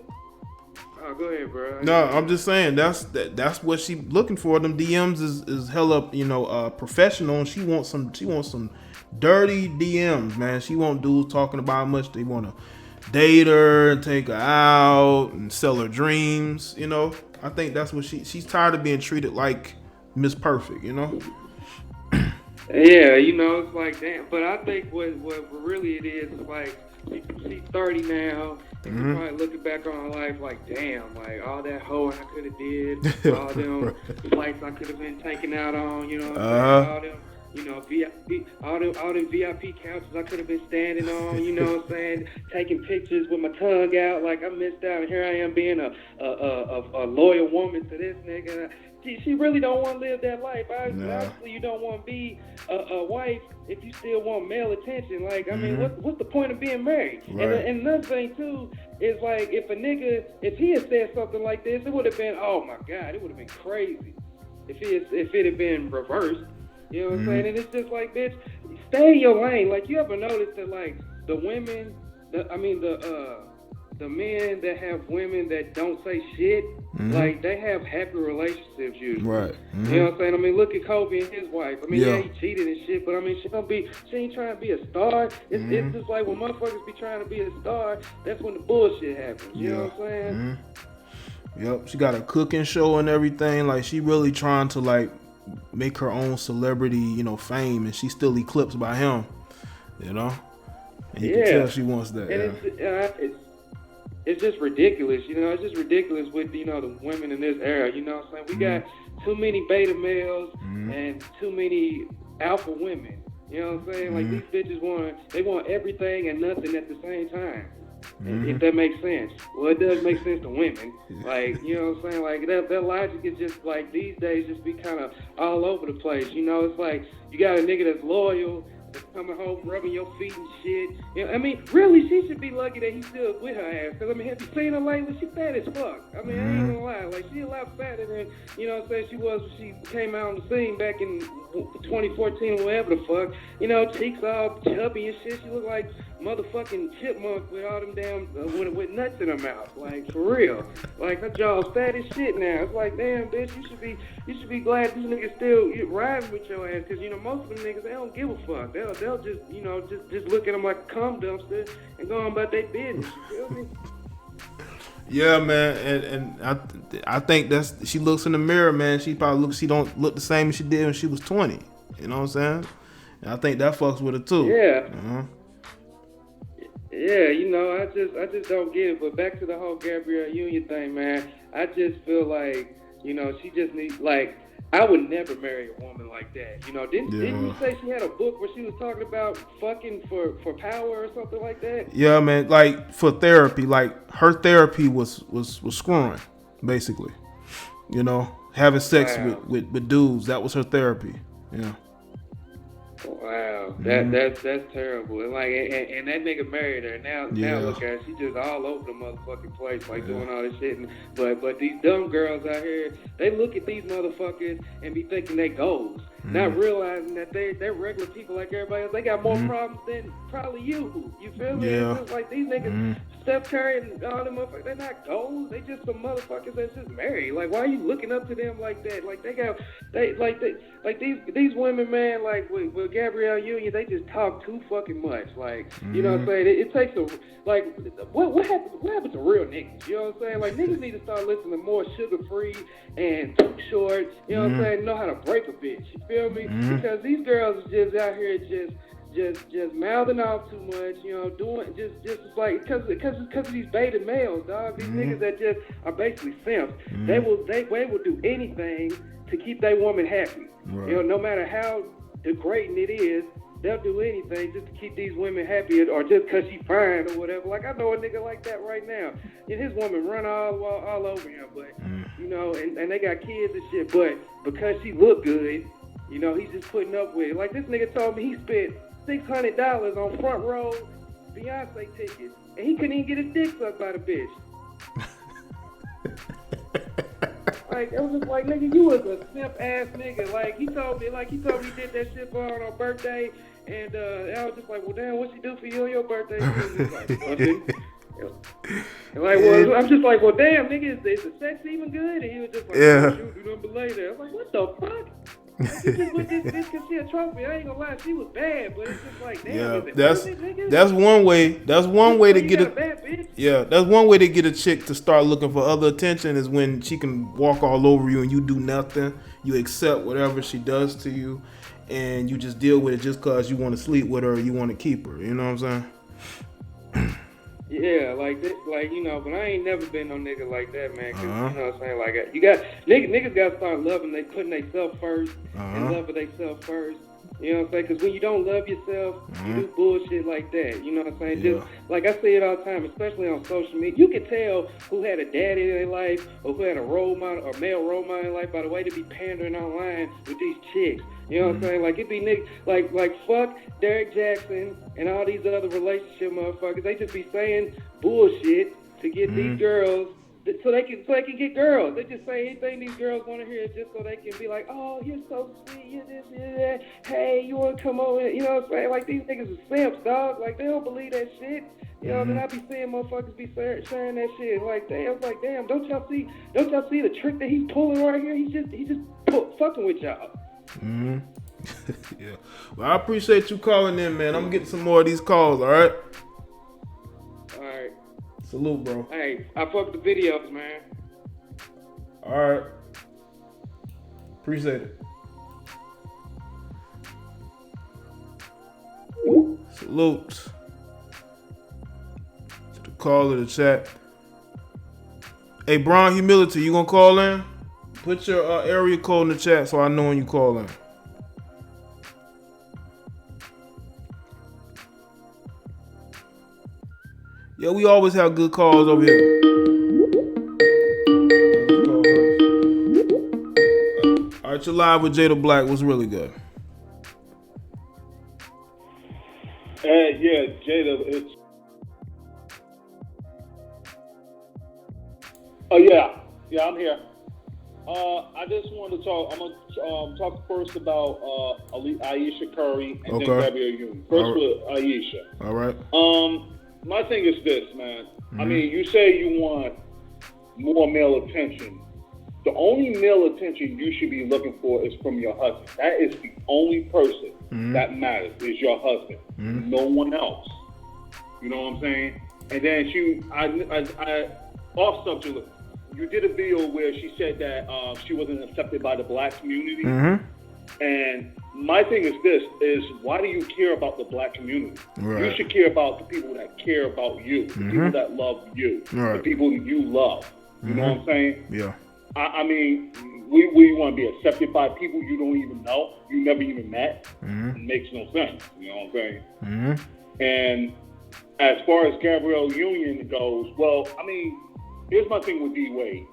Oh, go ahead, bro. No, I'm just saying that's what she looking for. Them DMs is hella, you know, professional. And she wants some dirty DMs, man. She want dudes talking about how much they want to date her and take her out and sell her dreams. You know, I think that's what she's tired of being treated like Miss Perfect. You know. Yeah, you know, it's like damn. But I think what really it is like. She's 30 now, and she's probably looking back on her life like, damn, like all that hoeing I could have did, all them flights I could have been taking out on, you know what I'm saying? All them, you know, VIP, all them VIP couches I could have been standing on, you know what I'm saying? Taking pictures with my tongue out, like I missed out, and here I am being a loyal woman to this nigga. She really don't want to live that life. Obviously, you don't want to be a wife if you still want male attention. Like, I mean, what's the point of being married? Right. And another thing, too, is like, if a nigga, if he had said something like this, it would have been, oh, my God, it would have been crazy if it had been reversed. You know what I'm saying? And it's just like, bitch, stay in your lane. Like, you ever notice that, like, the women, the men that have women that don't say shit, like they have happy relationships usually. Right. You know what I'm saying? I mean, look at Kobe and his wife. I mean, he cheated and shit, but I mean, she ain't trying to be a star. It's just like when motherfuckers be trying to be a star, that's when the bullshit happens. You know what I'm saying? Yep. She got a cooking show and everything. Like, she really trying to like make her own celebrity, you know, fame, and she's still eclipsed by him. You know? And you can tell she wants that. And it's just ridiculous, you know. It's just ridiculous with, you know, the women in this era, you know what I'm saying? We got too many beta males and too many alpha women, you know what I'm saying? Like, these bitches want everything and nothing at the same time, if that makes sense. Well, it does make sense to women. Like, you know what I'm saying? Like, that logic is just, like, these days just be kind of all over the place, you know? It's like, you got a nigga that's loyal, coming home, rubbing your feet and shit. You know, I mean, really, she should be lucky that he's still with her ass. Because, I mean, have you seen her lately? She's fat as fuck. I mean, I ain't gonna lie. Like, she a lot fatter than, you know what I'm saying, she was when she came out on the scene back in 2014 or whatever the fuck. You know, cheeks all chubby and shit. She looked like motherfucking chipmunk with all them damn, with nuts in her mouth. Like, for real. Like, her jaw's fat as shit now. It's like, damn, bitch, you should be glad these niggas still riding with your ass. Because, you know, most of them niggas, they don't give a fuck. They'll just, you know, just look at them like a cum dumpster and go on about their business. You feel me? Yeah, man, and I think she looks in the mirror, man. She don't look the same as she did when she was 20. You know what I'm saying? And I think that fucks with her too. Yeah. Yeah, you know, I just don't get it. But back to the whole Gabrielle Union thing, man. I just feel like, you know, she just needs, like, I would never marry a woman like that. You know, didn't you say she had a book where she was talking about fucking for power or something like that? Yeah, man. Like, for therapy, like her therapy was screwing, basically. You know, having sex with dudes. That was her therapy. Yeah. Wow, that's terrible. And like, and that nigga married her. Now look at her. She just all over the motherfucking place, like doing all this shit. But these dumb girls out here, they look at these motherfuckers and be thinking they goals, not realizing that they're regular people like everybody else. They got more problems than probably you. You feel me? Yeah. It's just like these niggas, Steph Curry and all them motherfuckers, they're not goals. They just some motherfuckers that's just married. Like, why are you looking up to them like that? Like these women, man, like with Gabrielle Gabrielle Union, they just talk too fucking much. Like, you know what I'm saying? It takes a, like, what happened to real niggas? You know what I'm saying? Like, niggas need to start listening to more Sugar-Free and Too Short, you know what I'm saying? Know how to break a bitch, you feel me? Because these girls are just out here just mouthing off too much, you know, doing just like because of these beta males, dog. These niggas that just are basically simps. They will do anything to keep their woman happy. Right. You know, no matter how degrading it is, they'll do anything just to keep these women happy, or just because she fine or whatever. Like, I know a nigga like that right now. And his woman run all over him, but you know, and they got kids and shit. But because she look good, you know, he's just putting up with it. Like, this nigga told me he spent $600 on front row Beyonce tickets, and he couldn't even get his dick sucked by the bitch. Like, it was just like, nigga, you was a simp ass nigga. Like, he told me he did that shit for her on her birthday, and I was just like, well, damn, what she do for you on your birthday? And like, well, I'm just like, well, damn, nigga, is the sex even good? And he was just like, shoot, you don't believe that. I was like, what the fuck? Like, you just with this bitch because she a trophy. I ain't gonna lie, she was bad, but it's just like, damn, that's one way. That's one way to get that's one way to get a chick to start looking for other attention, is when she can walk all over you and you do nothing. You accept whatever she does to you, and you just deal with it just because you want to sleep with her or you want to keep her. You know what I'm saying? Yeah, like you know, but I ain't never been no nigga like that, man. Cause you know what I'm saying, like, you got niggas got to start loving. They putting themselves first and loving themselves first. You know what I'm saying? Because when you don't love yourself, you do bullshit like that. You know what I'm saying? Just like I say it all the time, especially on social media, you can tell who had a daddy in their life or who had a role model or male role model in life by the way they be pandering online with these chicks. You know what I'm saying? Like, it be niggas, like fuck Derek Jackson and all these other relationship motherfuckers. They just be saying bullshit to get these girls, so they can get girls. They just say anything these girls want to hear just so they can be like, oh, you're so sweet, you're this, you're that. Hey, you want to come over? You know what I'm saying? Like, these niggas are simps, dog. Like, they don't believe that shit. You know, then I be seeing motherfuckers be sharing that shit. Like, damn, don't y'all see the trick that he's pulling right here? He's just fucking with y'all. Yeah. Well, I appreciate you calling in, man. I'm getting some more of these calls, all right? All right. Salute, bro. Hey, I fuck the videos, man. All right. Appreciate it. Salute to the call of the chat. Hey, Brian Humility, you gonna call in? Put your area code in the chat so I know when you call in. Yeah, we always have good calls over here. All right, you're live with Jada Black. What's really good? Yeah, Jada, it's... Oh, yeah, I'm here. I just wanted to talk. I'm gonna talk first about Ayesha Curry and then Gabrielle Union. First with Ayesha. All right. My thing is this, man. I mean, you say you want more male attention. The only male attention you should be looking for is from your husband. That is the only person that matters, is your husband. No one else. You know what I'm saying? And then I off subject. You did a video where she said that she wasn't accepted by the black community. And my thing is this, is why do you care about the black community? Right. You should care about the people that care about you, the people that love you, the people you love. You know what I'm saying? Yeah. I mean, we want to be accepted by people you don't even know, you never even met. It makes no sense. You know what I'm saying? And as far as Gabrielle Union goes, well, I mean, here's my thing with D-Wade.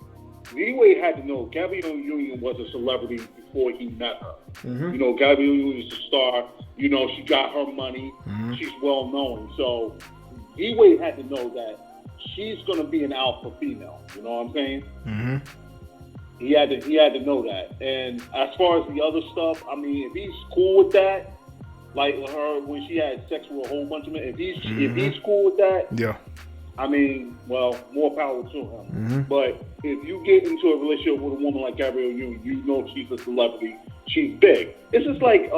D-Wade had to know Gabrielle Union was a celebrity before he met her. You know, Gabrielle Union is a star. You know, she got her money. She's well known. So D-Wade had to know that she's going to be an alpha female. You know what I'm saying? He had to know that. And as far as the other stuff, I mean, if he's cool with that, like her when she had sex with a whole bunch of men, if he's cool with that, I mean, well, more power to him. But if you get into a relationship with a woman like Gabrielle Union, you know she's a celebrity. She's big. It's just like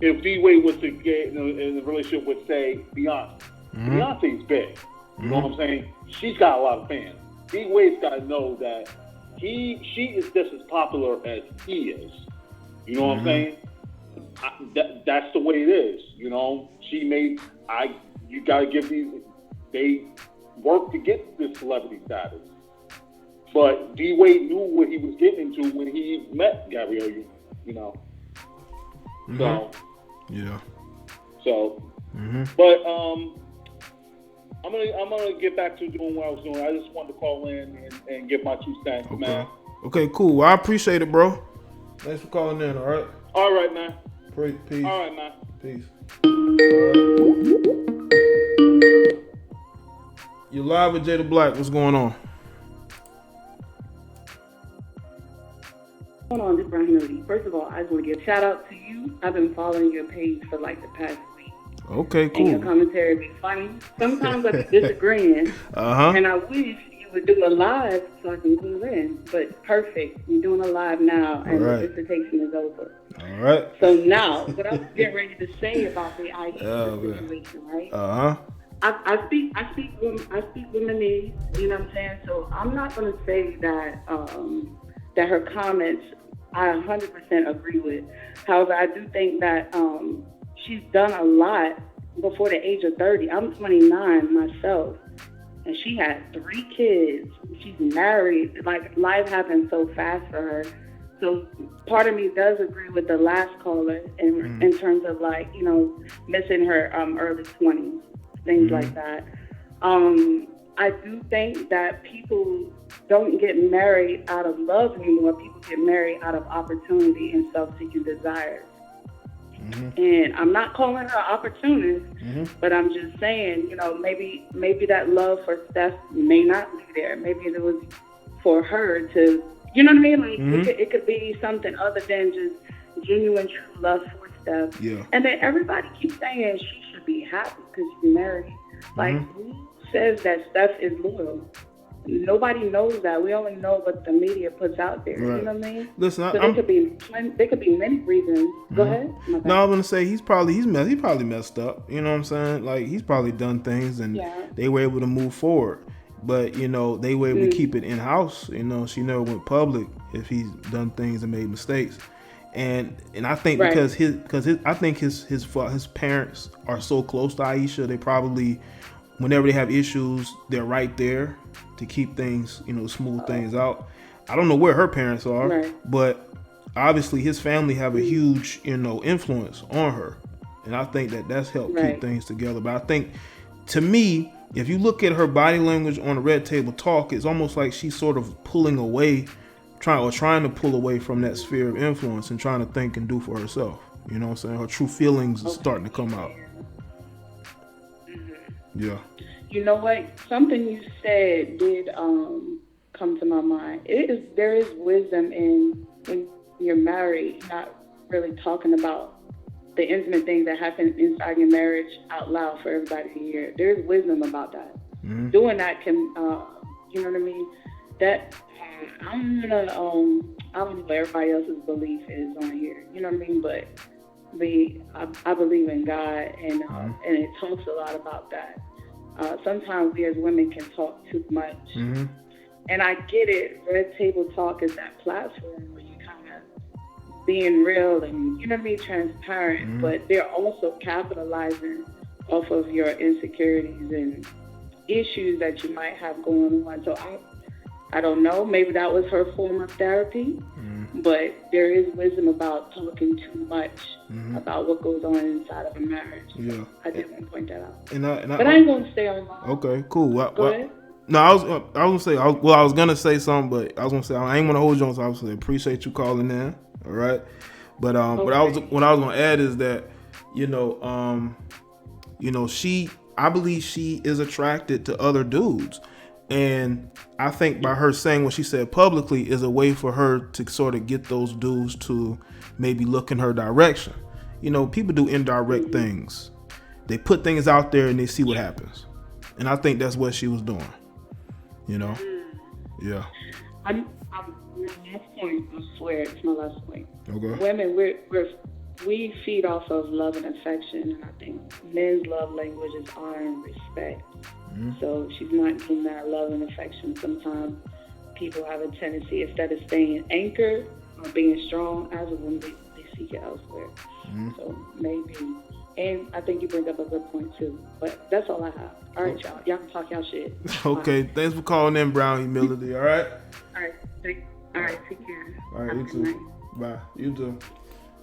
if D-Wade was to get in a relationship with, say, Beyonce. Beyonce's big. You know what I'm saying? She's got a lot of fans. D-Wade's got to know that she is just as popular as he is. You know what I'm saying? That's the way it is. You know, you got to give they work to get this celebrity status. But D-Wade knew what he was getting into when he met Gabrielle Union, you know. So, yeah. So, but I'm gonna get back to doing what I was doing. I just wanted to call in and give my 2 cents, man. Okay, cool. Well, I appreciate it, bro. Thanks for calling in. All right. All right, man. Peace. All right, man. Peace. You're live with Jada Black. What's going on? Hold on, this is Brown Humility. First of all, I just want to give a shout out to you. I've been following your page for like the past week. Okay, cool. And your commentary be funny. Sometimes I be disagreeing. And I wish you would do a live so I can call in. But perfect. You're doing a live now and the dissertation is over. All right. So now, what I was getting ready to say about the Ayesha situation, right? I speak Lebanese, you know what I'm saying? So I'm not going to say that that her comments I 100% agree with. However, I do think that she's done a lot before the age of 30. I'm 29 myself, and she had 3 kids. She's married. Like, life happened so fast for her. So part of me does agree with the last caller in terms of, like, you know, missing her early 20s, things like that. I do think that people don't get married out of love anymore. People get married out of opportunity and self-seeking desires. And I'm not calling her an opportunist, but I'm just saying, you know, maybe that love for Steph may not be there. Maybe it was for her to, you know what I mean? Like, it could be something other than just genuine true love for Steph. Yeah. And then everybody keeps saying she should be happy because she's married. Like, who says that Steph is loyal? Nobody knows that. We only know what the media puts out there. You know what I mean? Listen, so there could be many reasons. Go ahead. No, I'm gonna say he probably messed up. You know what I'm saying? Like, he's probably done things and they were able to move forward. But, you know, they were able to keep it in house. You know, she never went public if he's done things and made mistakes. And I think because his parents are so close to Ayesha, they probably, whenever they have issues, they're right there to keep things, you know, smooth things out. I don't know where her parents are, but obviously his family have a huge, you know, influence on her. And I think that's helped keep things together. But I think, to me, if you look at her body language on the Red Table Talk, it's almost like she's sort of pulling away, trying to pull away from that sphere of influence and trying to think and do for herself. You know what I'm saying? Her true feelings are starting to come out. Yeah. You know what? Something you said did come to my mind. There is wisdom in when you're married, not really talking about the intimate things that happen inside your marriage out loud for everybody to hear. There's wisdom about that. Doing that can, you know what I mean? That I don't know what everybody else's belief is on here. You know what I mean? But I believe in God, and it talks a lot about that. Sometimes we as women can talk too much. And I get it. Red Table Talk is that platform where you kind of being real and, you know what I mean, transparent. But they're also capitalizing off of your insecurities and issues that you might have going on. So I don't know. Maybe that was her form of therapy. But there is wisdom about talking too much about what goes on inside of a marriage. Yeah. I did want to point that out. But I ain't going to stay on long. Okay, cool. Go ahead. No, I was gonna say something, but I was gonna say I ain't gonna hold you on. So I was gonna say appreciate you calling in. All right. But what I was gonna add is that, you know, I believe she is attracted to other dudes. And I think by her saying what she said publicly is a way for her to sort of get those dudes to maybe look in her direction. You know, people do indirect things. They put things out there and they see what happens. And I think that's what she was doing. You know? Yeah. My last point, I swear it's my last point. Okay. Women, we're we feed off of love and affection, and I think men's love language is honor and respect. So she's not getting that love and affection. Sometimes people have a tendency, instead of staying anchored or being strong as a woman, they seek it elsewhere. So maybe, and I think you bring up a good point too. But that's all I have. All right, y'all. Y'all can talk y'all shit. Okay, thanks for calling in, Brown Humility. All right. All right. Take care. All right, you too. Bye. You too.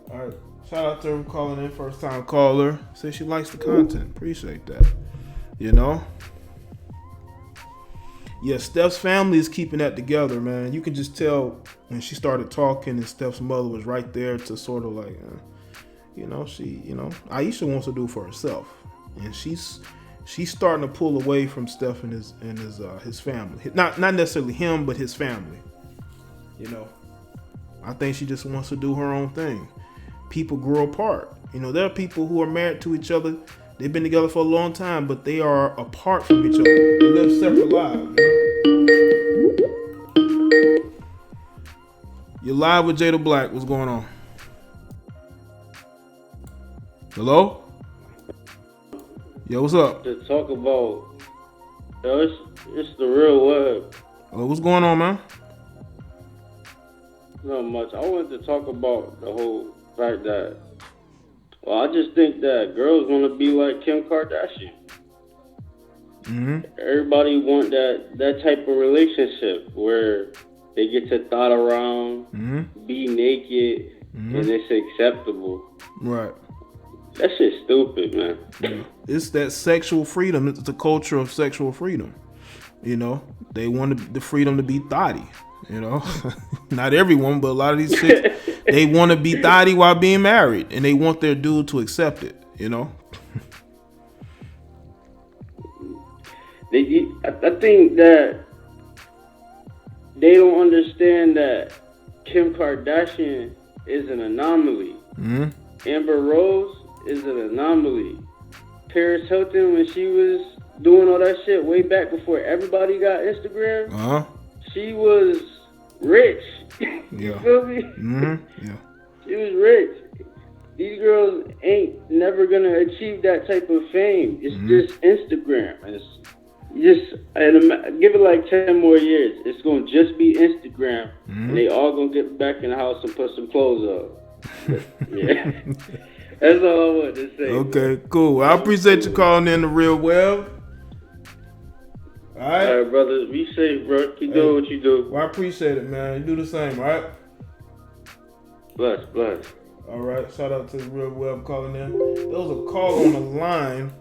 All right. Shout out to her for calling in, first time caller. Says she likes the content. Appreciate that. You know. Yeah, Steph's family is keeping that together, man. You can just tell when she started talking and Steph's mother was right there to sort of like, Ayesha wants to do for herself. And she's starting to pull away from Steph and his family. Not necessarily him, but his family. You know, I think she just wants to do her own thing. People grow apart. You know, there are people who are married to each other. They've been together for a long time, but they are apart from each other. They live separate lives. You're live with Jada Black. What's going on? Hello? Yo, what's up? To talk about, it's the real web. Oh, what's going on, man? Not much. I wanted to talk about the whole fact that, well, I just think that girls want to be like Kim Kardashian. Everybody want that type of relationship where they get to thot around, be naked, and it's acceptable. Right. That shit's stupid, man. Yeah. It's that sexual freedom. It's the culture of sexual freedom. You know, they want the freedom to be thotty. You know, not everyone, but a lot of these chicks, they want to be thotty while being married, and they want their dude to accept it. You know. I think that they don't understand that Kim Kardashian is an anomaly. Amber Rose is an anomaly. Paris Hilton, when she was doing all that shit way back before everybody got Instagram, she was rich. You feel me? Yeah. She was rich. These girls ain't never gonna achieve that type of fame. It's just Instagram. And give it like 10 more years. It's gonna just be Instagram, and they all gonna get back in the house and put some clothes on. Yeah. That's all I wanted to say. Okay, cool. I appreciate you calling in the real web. All right, brother. Be safe, bro. Keep doing what you do. Well, I appreciate it, man. You do the same, all right? Bless. All right. Shout out to the real web calling in. There was a call on the line,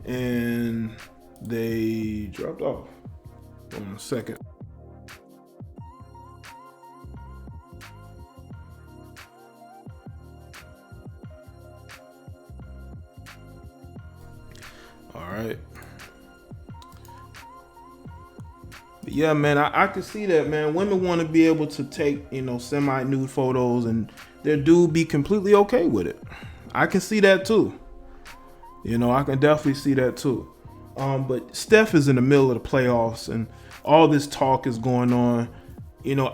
and they dropped off. Hold on a second. All right. But yeah, man, I can see that, man. Women want to be able to take, semi-nude photos and their dude be completely okay with it. I can see that too. I can definitely see that too. But Steph is in the middle of the playoffs and all this talk is going on.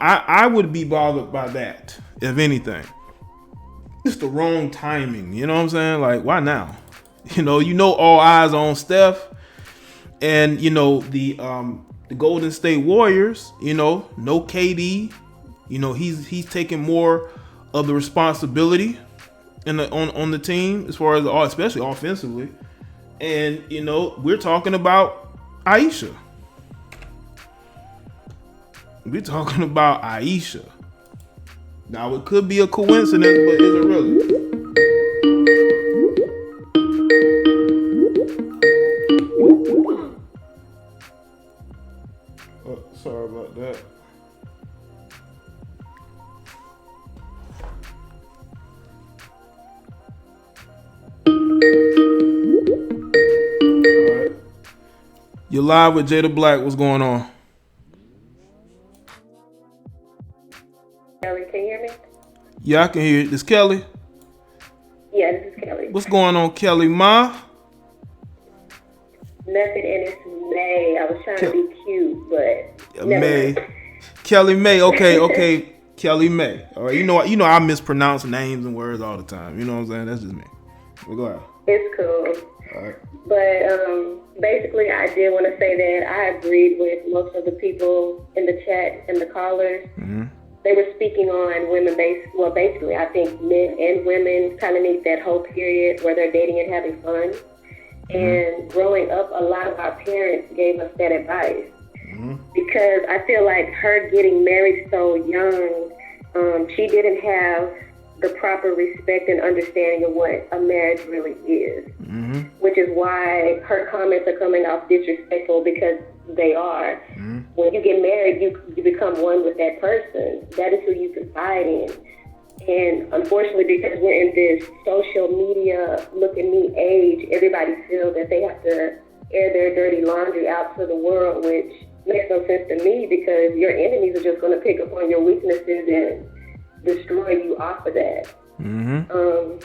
I would be bothered by that, if anything. It's the wrong timing. You know what I'm saying? Like, why now? All eyes are on Steph, and the Golden State Warriors. No KD. He's taking more of the responsibility on the team as far as especially offensively, and we're talking about Ayesha. We're talking about Ayesha. Now it could be a coincidence, but is it really? Sorry about that. All right. You're live with Jada Black. What's going on? Kelly, can you hear me? Yeah, I can hear you. This Kelly? Yeah, this is Kelly. What's going on, Kelly Ma? Nothing, and it's May. I was trying to be cute, but May. Kelly May. Okay. Kelly May. All right, you know I mispronounce names and words all the time. You know what I'm saying? That's just me. But go ahead. It's cool. All right. But basically, I did want to say that I agreed with most of the people in the chat and the callers. Mm-hmm. They were speaking on women basically, I think men and women kind of need that whole period where they're dating and having fun. Mm-hmm. And growing up, a lot of our parents gave us that advice. Mm-hmm. Because I feel like her getting married so young, she didn't have the proper respect and understanding of what a marriage really is. Mm-hmm. Which is why her comments are coming off disrespectful, because they are. Mm-hmm. When you get married, you become one with that person. That is who you confide in. And unfortunately, because we're in this social media look at me age, everybody feels that they have to air their dirty laundry out to the world, which makes no sense to me, because your enemies are just going to pick up on your weaknesses and destroy you off of that. Mm-hmm.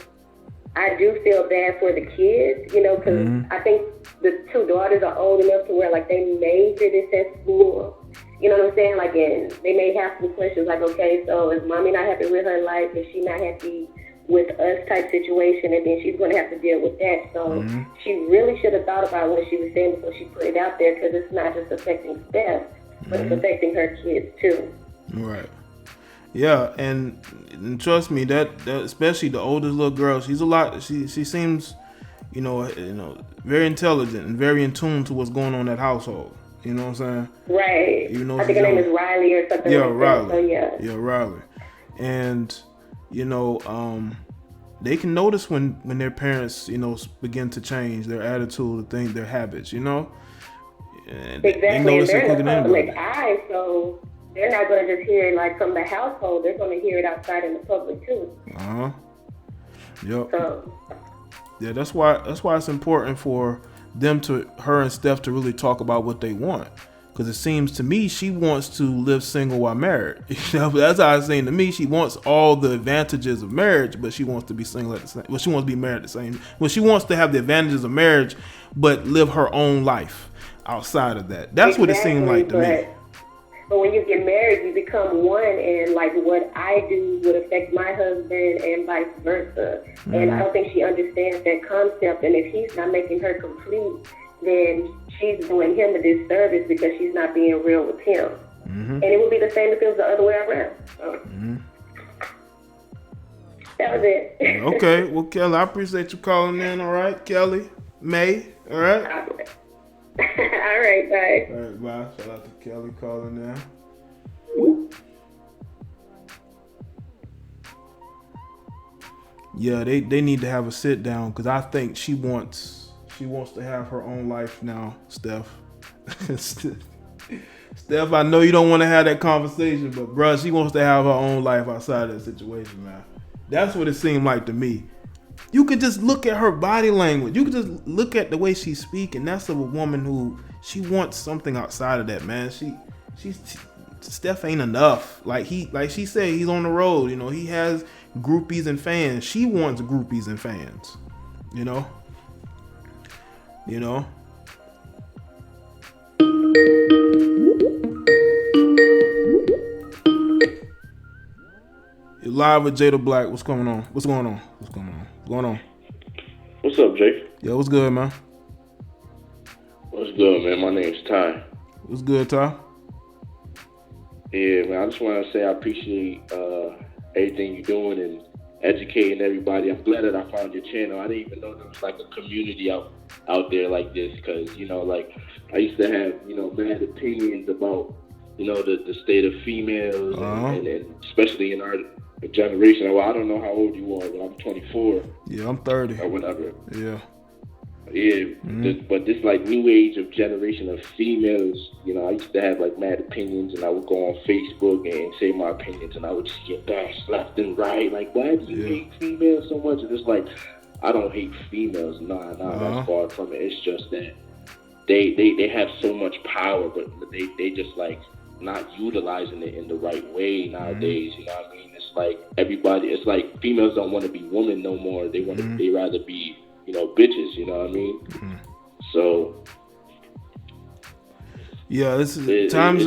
I do feel bad for the kids, because I think the two daughters are old enough to where, like, they may hear this at school. You know what I'm saying? Like, and they may have some questions like, okay, so is mommy not happy with her life? Is she not happy with us type situation? And then she's going to have to deal with that. So she really should have thought about what she was saying before she put it out there, because it's not just affecting Steph, but it's affecting her kids too. Right. Yeah, and trust me, that especially the oldest little girl, she's a lot. She seems, very intelligent and very in tune to what's going on in that household. You know what I'm saying? Right. Even though I think her name is Riley or something. Yeah, like Riley. That. So yeah. Yeah, Riley. And they can notice when their parents, begin to change their attitude, their habits. And exactly. They notice and they're it in the public eye, so they're not going to just hear it like from the household. They're going to hear it outside in the public too. Yep. So. Yeah, that's why it's important for her and Steph to really talk about what they want. Because it seems to me she wants to live single while married. That's how it seems to me. She wants all the advantages of marriage, but she wants to be single at the same. Well, she wants to be married at the same. Well, she wants to have the advantages of marriage, but live her own life outside of that. That's what it seemed like to me. But when you get married, you become one, and like what I do would affect my husband and vice versa. Mm-hmm. And I don't think she understands that concept. And if he's not making her complete, then she's doing him a disservice because she's not being real with him. Mm-hmm. And it would be the same if it was the other way around. So. That was it. Okay. Well, Kelly, I appreciate you calling in. All right, Kelly, May. All right. All right, bye. All right, bye. Shout out to Kelly calling in. Yeah, they need to have a sit down, because I think she wants to have her own life now, Steph. Steph, I know you don't want to have that conversation, but bruh, she wants to have her own life outside of that situation, man. That's what it seemed like to me. You could just look at her body language. You could just look at the way she's speaking. That's of a woman who she wants something outside of that, man. Steph ain't enough. Like she said, he's on the road. He has groupies and fans. She wants groupies and fans. You're live with Jada Black. What's going on? What's going on? What's up, Jay? Yo, what's good, man? What's good, man? My name's Ty. What's good, Ty? Yeah, man, I just want to say I appreciate everything you're doing and educating everybody. I'm glad that I found your channel. I didn't even know there was like a community out there like this, because, like I used to have, mad opinions about, the state of females and especially in our generation. Well, I don't know how old you are, but I'm 24. Yeah, I'm 30. Or whatever. Yeah. Yeah, but this like new age of generation of females, I used to have like mad opinions, and I would go on Facebook and say my opinions, and I would just get bashed left and right. Like, why do you hate females so much? And it's like, I don't hate females. Nah, that's far from it. It's just that they have so much power, but they just like not utilizing it in the right way nowadays. You know what I mean? It's like it's like females don't want to be women no more. They want to, they rather be, bitches, you know what I mean? So yeah, times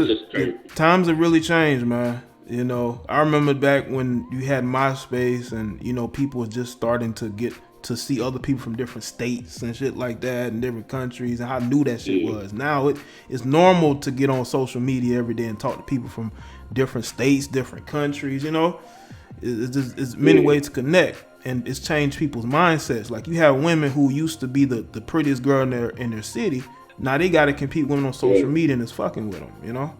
have really changed, man. You know, I remember back when you had MySpace and, you know, people was just starting to get to see other people from different states and shit like that and different countries and how new that shit was. Now it's normal to get on social media every day and talk to people from different states, different countries, you know. It's many ways to connect, and it's changed people's mindsets. Like, you have women who used to be the prettiest girl in their city. Now they got to compete with women on social media and it's fucking with them, you know?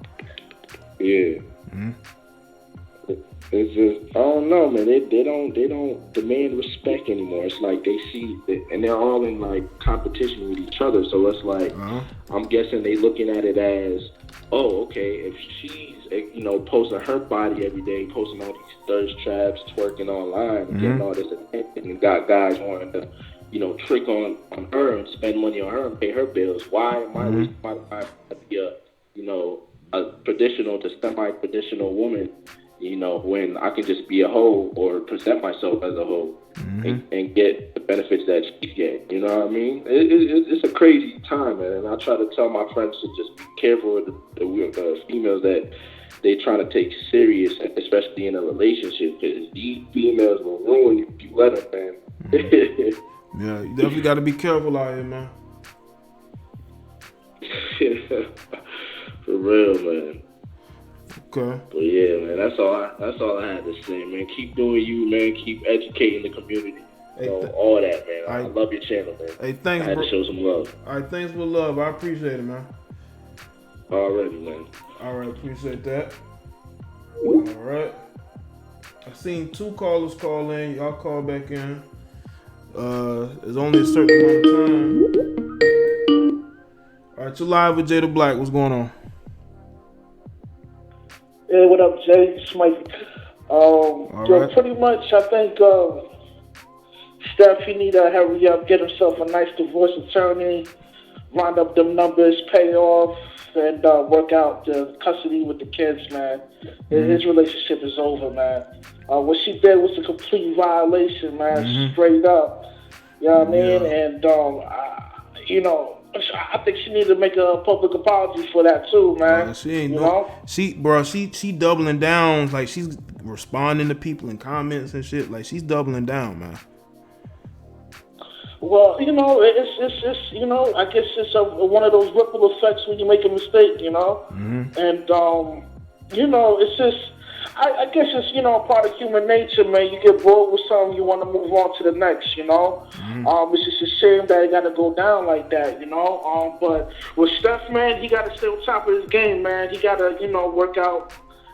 Yeah. Mm-hmm. It's just, I don't know, man. They don't demand respect anymore. It's like they see it, and they're all in like competition with each other. So it's like, I'm guessing they looking at it as, oh, okay, if she's, you know, posting her body every day, posting all these thirst traps, twerking online, and getting all this attention, and got guys wanting to, you know, trick on her and spend money on her and pay her bills. Why am I wasting my time to be a, you know, a traditional to semi-traditional woman? You know, when I can just be a hoe or present myself as a hoe and get the benefits that she's getting. You know what I mean? It's a crazy time, man. And I try to tell my friends to just be careful with the females that they try to take serious, especially in a relationship, because these females will ruin you if you let them, man. Yeah, you definitely got to be careful out here, man. For real, man. Okay. But yeah, man, that's all I had to say, man. Keep doing you, man. Keep educating the community. Hey, all that, man. I love your channel, man. Hey, thanks, I had to show some love. All right, thanks for love. I appreciate it, man. Already, man. All right, appreciate that. All right. I seen 2 callers call in. Y'all call back in. There's only a certain amount of time. All right, you're live with Jada Black. What's going on? Hey, what up, Jay? It's Mike. Pretty much, I think Steph, he need to hurry up, get himself a nice divorce attorney, round up them numbers, pay off, and work out the custody with the kids, man. His relationship is over, man. What she did was a complete violation, man, straight up. You know what I mean? And, you know, I think she needs to make a public apology for that too, man. She ain't she doubling down, like she's responding to people in comments and shit. Like she's doubling down, man. Well, you know, it's you know, I guess it's one of those ripple effects when you make a mistake, you know, and you know, it's just. I guess it's, you know, a part of human nature, man. You get bored with something, you want to move on to the next, you know. It's just a shame that it got to go down like that, you know. But with Steph, man, he got to stay on top of his game, man. He got to, you know, work out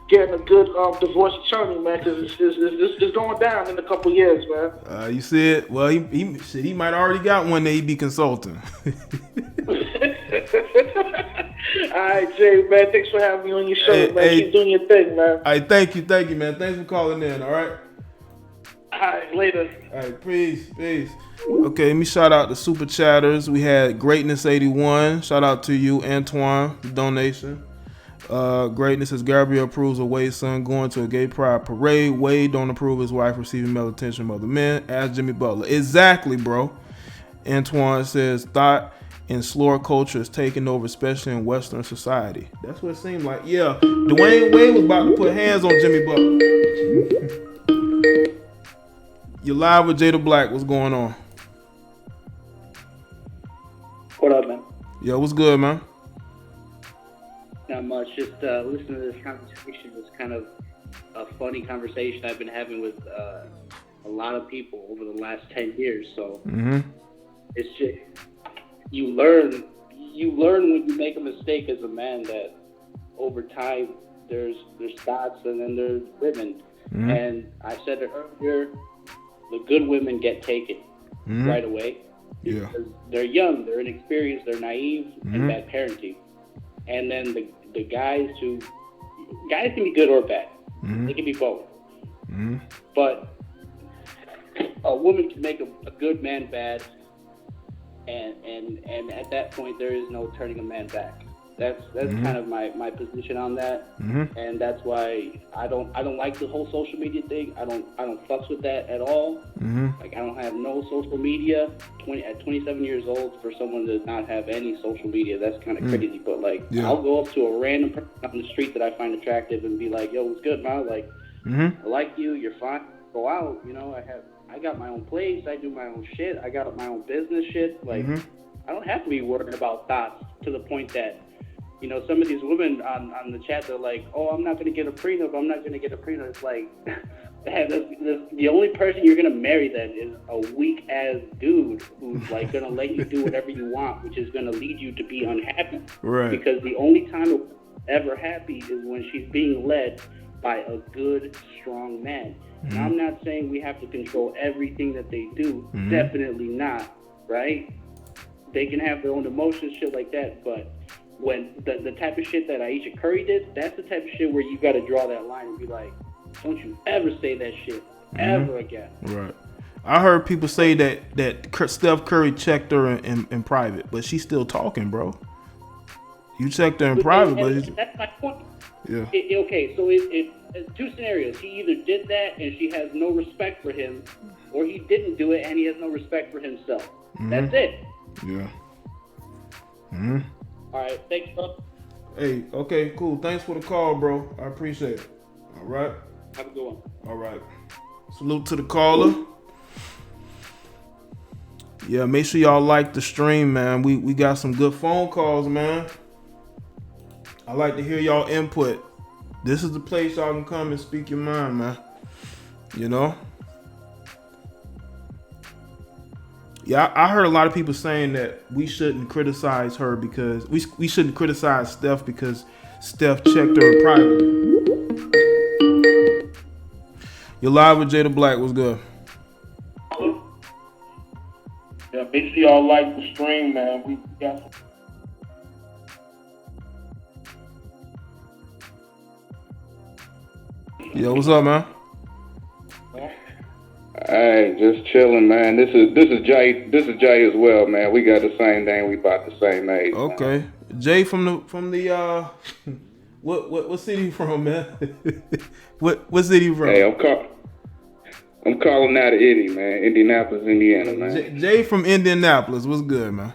getting a good divorce attorney, man, because it's going down in a couple years, man. You see it? Well, he might already got one that he be consulting. All right, Jay, man. Thanks for having me on your show, man. Keep doing your thing, man. All right, thank you, man. Thanks for calling in. All right. All right, later. All right, peace. Okay, let me shout out the super chatters. We had Greatness81. Shout out to you, Antoine, the donation. Greatness says Gabrielle approves of Wade's son going to a gay pride parade. Wade don't approve his wife receiving male attention from other men. Ask Jimmy Butler. Exactly, bro. Antoine says thought and slur culture is taking over, especially in Western society. That's what it seemed like. Yeah, Dwayne Wade was about to put hands on Jimmy Butler. You're live with Jada Black. What's going on? What up, man? Yo, what's good, man? Not much. Just listening to this conversation was kind of a funny conversation I've been having with a lot of people over the last 10 years. So it's just you learn when you make a mistake as a man that over time there's gods and then there's women. And I said it earlier, the good women get taken right away. Yeah. Because they're young, they're inexperienced, they're naive, and bad parenting. And then the guys can be good or bad. They can be both. But a woman can make a good man bad, and at that point there is no turning a man back. That's kind of my position on that, and that's why I don't like the whole social media thing. I don't fucks with that at all. Like I don't have no social media. At 27 years old, for someone to not have any social media, that's kind of crazy. But like, I'll go up to a random person on the street that I find attractive and be like, "Yo, what's good, man? Like, I like you. You're fine. Go out. You know, I got my own place. I do my own shit. I got my own business shit. Like, I don't have to be worried about thoughts to the point that, you know, some of these women on the chat, they're like, oh, I'm not going to get a prenup. I'm not going to get a prenup. It's like, the only person you're going to marry then is a weak-ass dude who's, like, going to let you do whatever you want, which is going to lead you to be unhappy. Right. Because the only time it's ever happy is when she's being led by a good, strong man. And I'm not saying we have to control everything that they do. Definitely not, right? They can have their own emotions, shit like that, but when the type of shit that Ayesha Curry did, that's the type of shit where you got to draw that line and be like, don't you ever say that shit ever again. Right. I heard people say that Steph Curry checked her in private, but she's still talking, bro. You checked her in private, but that's my point. Yeah. Okay, so it's two scenarios. He either did that and she has no respect for him, or he didn't do it and he has no respect for himself. That's it. Yeah. All right, thanks, bro. Hey, okay, cool. Thanks for the call, bro. I appreciate it. All right. Have a good one. All right. Salute to the caller. Yeah, make sure y'all like the stream, man. We got some good phone calls, man. I like to hear y'all input. This is the place y'all can come and speak your mind, man. You know? Yeah, I heard a lot of people saying that we shouldn't criticize her because we shouldn't criticize Steph because Steph checked her privately. You're live with Jada Black. What's good? Yeah, make sure y'all like the stream, man. We got some. Yo, what's up, man? Hey, just chilling, man. This is Jaye. This is Jaye as well, man. We got the same name. We about the same age. Okay, man. Jaye from the what city you from, man? what city you from? Hey, I'm calling out of Indy, man. Indianapolis, Indiana, man. Jaye from Indianapolis. What's good, man?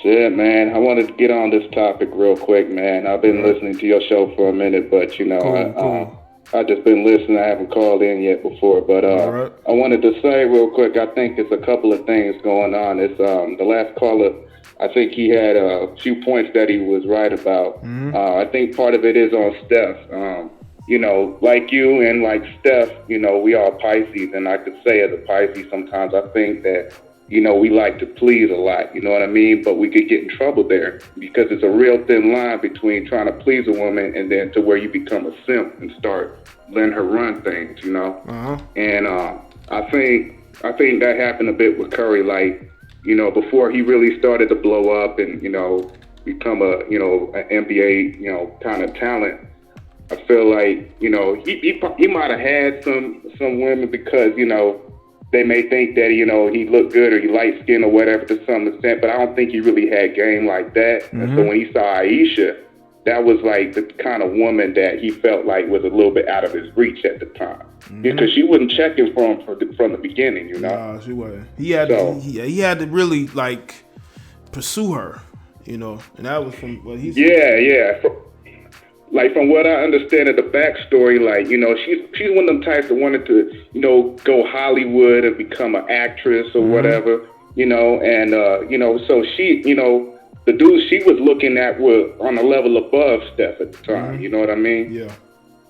Shit, man. I wanted to get on this topic real quick, man. I've been listening to your show for a minute, but you know, cool. I just been listening. I haven't called in yet before, but I wanted to say real quick. I think it's a couple of things going on. It's the last caller. I think he had a few points that he was right about. I think part of it is on Steph. You know, like you and like Steph, you know, we are Pisces, and I could say as a Pisces sometimes I think that, you know, we like to please a lot, you know what I mean? But we could get in trouble there because it's a real thin line between trying to please a woman and then to where you become a simp and start letting her run things, you know? And I think that happened a bit with Curry, like, you know, before he really started to blow up and, you know, become a, you know, an NBA, you know, kind of talent. I feel like, you know, he might have had some women because, you know, they may think that, you know, he looked good or he light skinned or whatever to some extent, but I don't think he really had game like that. And so when he saw Ayesha, that was like the kind of woman that he felt like was a little bit out of his reach at the time. Because she wasn't checking for him from the beginning, you know? Nah, she wasn't. He had to really, like, pursue her, you know? And that was from what he said. Yeah. Like, from what I understand of the backstory, like, you know, she's one of them types that wanted to, you know, go Hollywood and become an actress or whatever, you know, and, you know, so she, you know, the dude she was looking at were on a level above Steph at the time, you know what I mean? Yeah.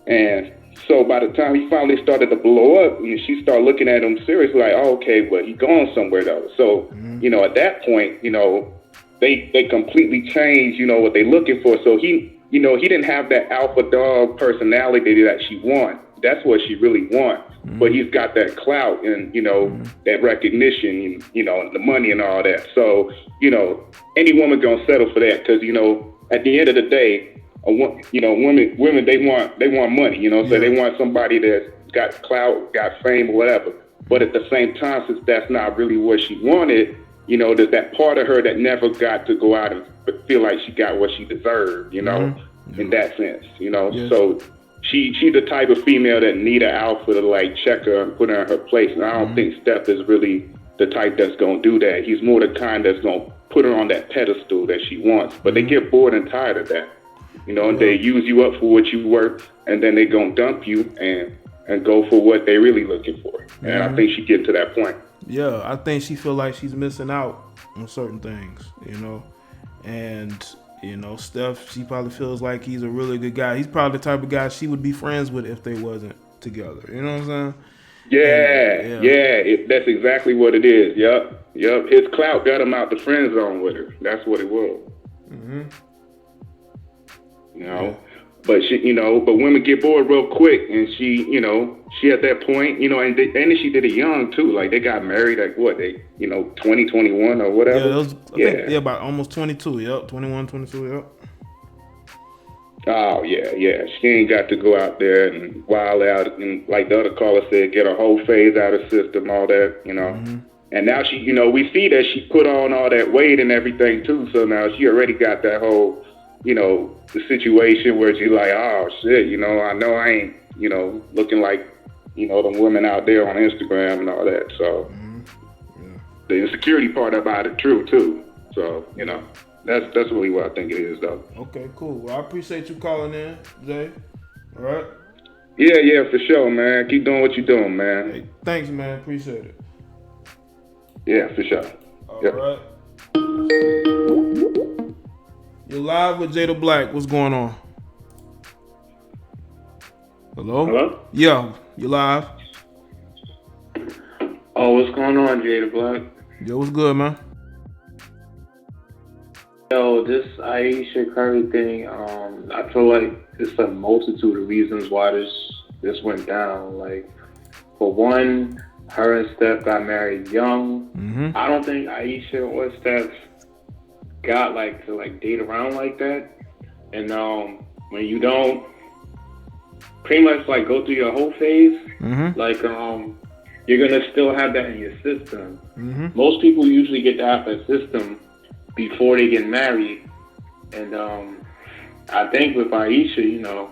And so by the time he finally started to blow up, and she started looking at him seriously, like, oh, okay, but he's going somewhere, though. So, you know, at that point, you know, they completely changed, you know, what they're looking for. So he, you know, he didn't have that alpha dog personality that she wants. That's what she really wants. But he's got that clout and, you know, that recognition, you know, and the money and all that. So, you know, any woman gonna settle for that because, you know, at the end of the day, you know, women they want money, you know, so they want somebody that's got clout, got fame or whatever. But at the same time, since that's not really what she wanted, you know, there's that part of her that never got to go out and feel like she got what she deserved, you know, in that sense, you know. Yes. So she's the type of female that need an alpha to like check her and put her in her place. And I don't think Steph is really the type that's gonna do that. He's more the kind that's gonna put her on that pedestal that she wants. But they get bored and tired of that, you know, and they use you up for what you worth, and then they gonna dump you and go for what they really looking for. And I think she get to that point. Yeah, I think she feel like she's missing out on certain things, you know. And, you know, Steph, she probably feels like he's a really good guy. He's probably the type of guy she would be friends with if they wasn't together. You know what I'm saying? Yeah. That's exactly what it is. Yep. His clout got him out the friend zone with her. That's what it was. You know, but she, you know, but women get bored real quick, and she, you know, she at that point, you know, and she did it young too. Like they got married, like what they, you know, 20, 21 or whatever. Yeah, I think about almost 22. Yep, 21, 22. Yep. Oh yeah. She ain't got to go out there and wild out, and like the other caller said, get a whole phase out of system, all that, you know. And now she, you know, we see that she put on all that weight and everything too. So now she already got that whole, you know, the situation where she's like, oh shit, you know I ain't, you know, looking like, you know, them women out there on Instagram and all that. So the insecurity part about it, true too. So, you know, that's really what I think it is though. Okay, cool. Well, I appreciate you calling in, Jay. All right. Yeah, for sure, man. Keep doing what you're doing, man. Hey, thanks, man. Appreciate it. Yeah, for sure. All right. You're live with Jada Black. What's going on? Hello? Yeah, you live. Oh, what's going on, Jada Black? Yo, what's good, man? Yo, this Ayesha Curry thing, I feel like it's a multitude of reasons why this went down. Like, for one, her and Steph got married young. I don't think Ayesha or Steph got like to like date around like that. And when you don't pretty much like go through your whole phase, like you're gonna still have that in your system. Most people usually get to have that system before they get married. And I think with Ayesha, you know,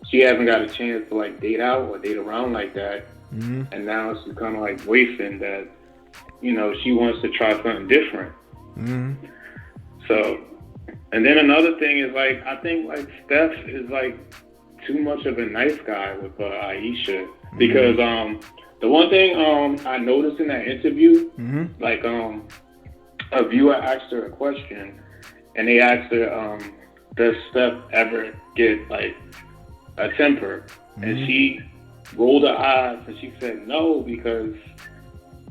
she hasn't got a chance to like date out or date around like that. And now she's kind of like voicing that, you know, she wants to try something different. So, and then another thing is like, I think like Steph is like too much of a nice guy with Ayesha, because the one thing I noticed in that interview, like a viewer asked her a question, and they asked her, does Steph ever get like a temper? And she rolled her eyes and she said no, because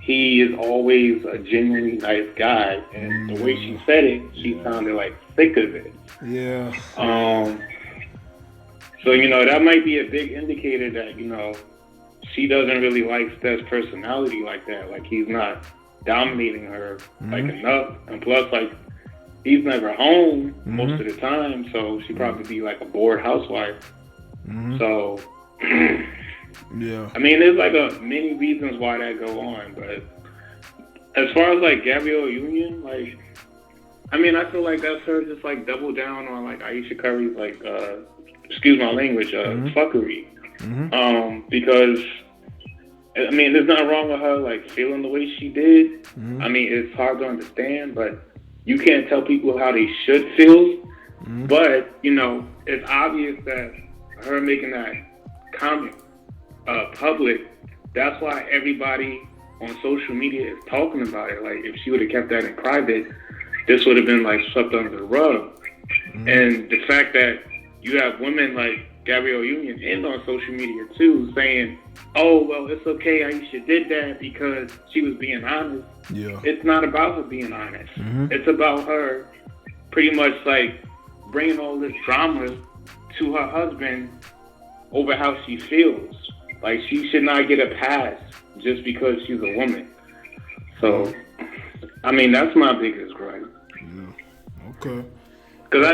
he is always a genuinely nice guy. And the way she said it, she sounded like sick of it. Yeah. So, you know, that might be a big indicator that, you know, she doesn't really like Steph's personality like that. Like, he's not dominating her like enough. And plus, like, he's never home most of the time, so she'd probably be like a bored housewife. So, yeah. I mean, there's like many reasons why that go on, but as far as like Gabrielle Union, like, I mean, I feel like that's her just like double down on like Ayesha Curry's like, excuse my language, fuckery. Because, I mean, there's nothing wrong with her like feeling the way she did. I mean, it's hard to understand, but you can't tell people how they should feel. But, you know, it's obvious that her making that comment public, that's why everybody on social media is talking about it. Like, if she would have kept that in private, this would have been like swept under the rug. And the fact that you have women like Gabrielle Union and on social media too saying, oh, well, it's okay, Ayesha did that because she was being honest. Yeah. It's not about her being honest. It's about her pretty much like bringing all this drama to her husband over how she feels. Like, she should not get a pass just because she's a woman. So, I mean, that's my biggest gripe. Yeah. Okay. Because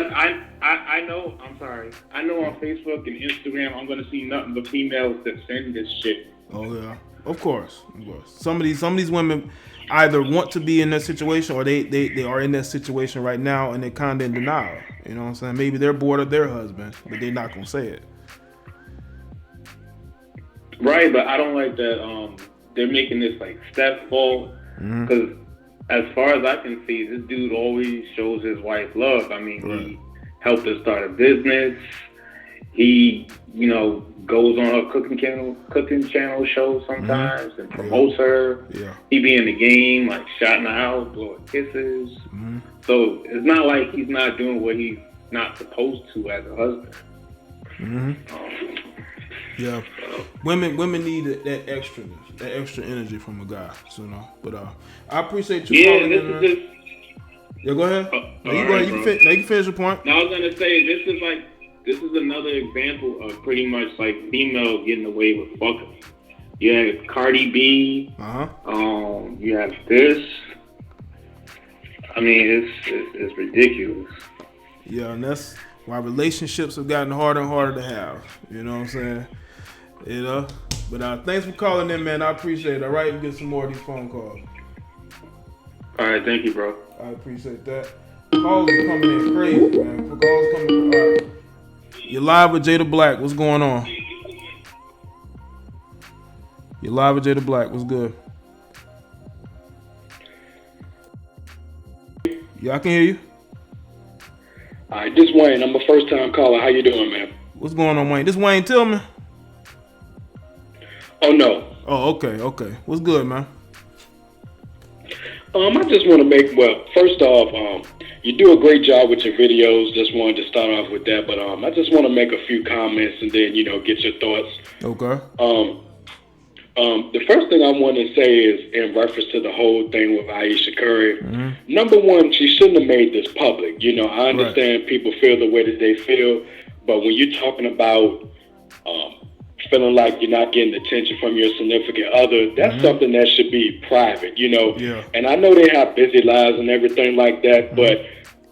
I know, I'm sorry, I know on Facebook and Instagram I'm going to see nothing but females that send this shit. Oh, yeah. Of course. Some of these women either want to be in that situation or they are in that situation right now and they're kind of in denial. You know what I'm saying? Maybe they're bored of their husband, but they're not gonna say it. Right, but I don't like that. They're making this like Steph's fault because, as far as I can see, this dude always shows his wife love. I mean, he helped her start a business. He, goes on her cooking channel show sometimes and promotes her. Yeah. He be in the game, like shouting her out, blowing kisses. So it's not like he's not doing what he's not supposed to as a husband. Yeah, women need that extra energy from a guy. So but I appreciate you calling in, man. Yeah, go ahead. You go ahead. You can finish your point. No, I was gonna say this is another example of pretty much like females getting away with fucking. You have Cardi B. You have this. I mean, it's ridiculous. Yeah, and that's why relationships have gotten harder and harder to have. You know what I'm saying? But thanks for calling in, man. I appreciate it. All right, and get some more of these phone calls. All right, thank you, bro. I appreciate that. Calls are coming in crazy, man. Calls coming in. All right. You're live with Jada Black. What's going on? You're live with Jada Black. What's good? Yeah, I can hear you. All right, this Wayne. I'm a first-time caller. How you doing, man? What's going on, Wayne? This Wayne Tillman? Oh, no. Oh, okay. What's good, man? I just want to first off, you do a great job with your videos. Just wanted to start off with that, but I just want to make a few comments and then, get your thoughts. Okay. The first thing I want to say is in reference to the whole thing with Ayesha Curry. Number one, she shouldn't have made this public. I understand people feel the way that they feel, but when you're talking about feeling like you're not getting attention from your significant other, that's something that should be private, Yeah. And I know they have busy lives and everything like that, but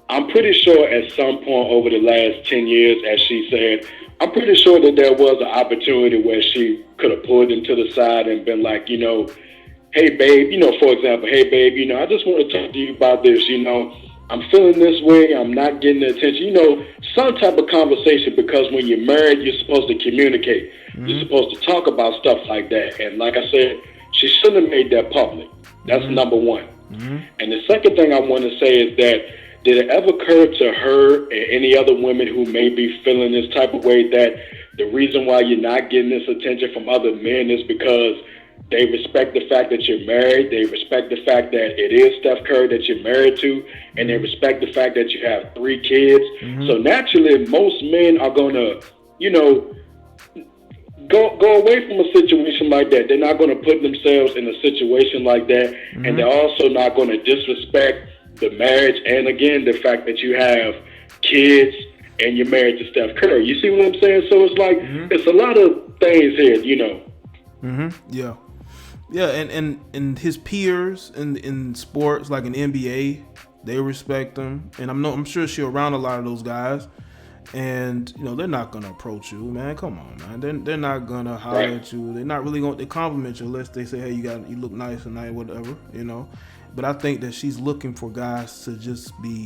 I'm pretty sure at some point over the last 10 years, as she said, I'm pretty sure that there was an opportunity where she could have pulled him to the side and been like, hey, babe, for example, hey, babe, I just want to talk to you about this, I'm feeling this way, I'm not getting the attention, some type of conversation, because when you're married, you're supposed to communicate. You're supposed to talk about stuff like that. And like I said, she shouldn't have made that public. That's number one. And the second thing I want to say is that, did it ever occur to her and any other women who may be feeling this type of way that the reason why you're not getting this attention from other men is because they respect the fact that you're married, they respect the fact that it is Steph Curry that you're married to, and they respect the fact that you have 3 kids. So naturally, most men are going to, go away from a situation like that. They're not going to put themselves in a situation like that, and they're also not going to disrespect the marriage and, again, the fact that you have kids and you're married to Steph Curry. You see what I'm saying? So it's like, it's a lot of things here, Yeah. Yeah, and his peers in sports, like in NBA, they respect him. And I'm sure she's around a lot of those guys. And, they're not going to approach you, man. Come on, man. They're not going to holler at you. They're not really going to compliment you unless they say, hey, you look nice tonight, whatever, But I think that she's looking for guys to just be,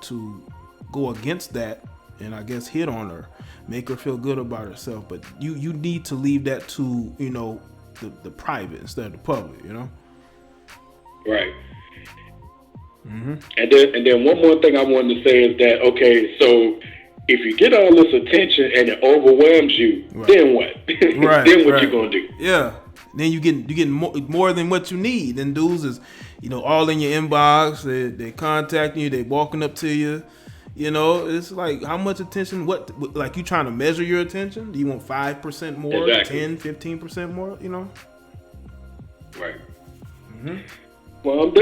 to go against that and I guess hit on her, make her feel good about herself. But you need to leave that to, the private instead of the public, Right. And then one more thing I wanted to say is that, okay, so if you get all this attention and it overwhelms you, then what? Then what you gonna do? Yeah. Then you get more than what you need. And dudes is, all in your inbox. They contacting you. They walking up to you. It's like, how much attention? What, like, you trying to measure your attention? Do you want 5% more, exactly. 10, 15% more? Right. Well,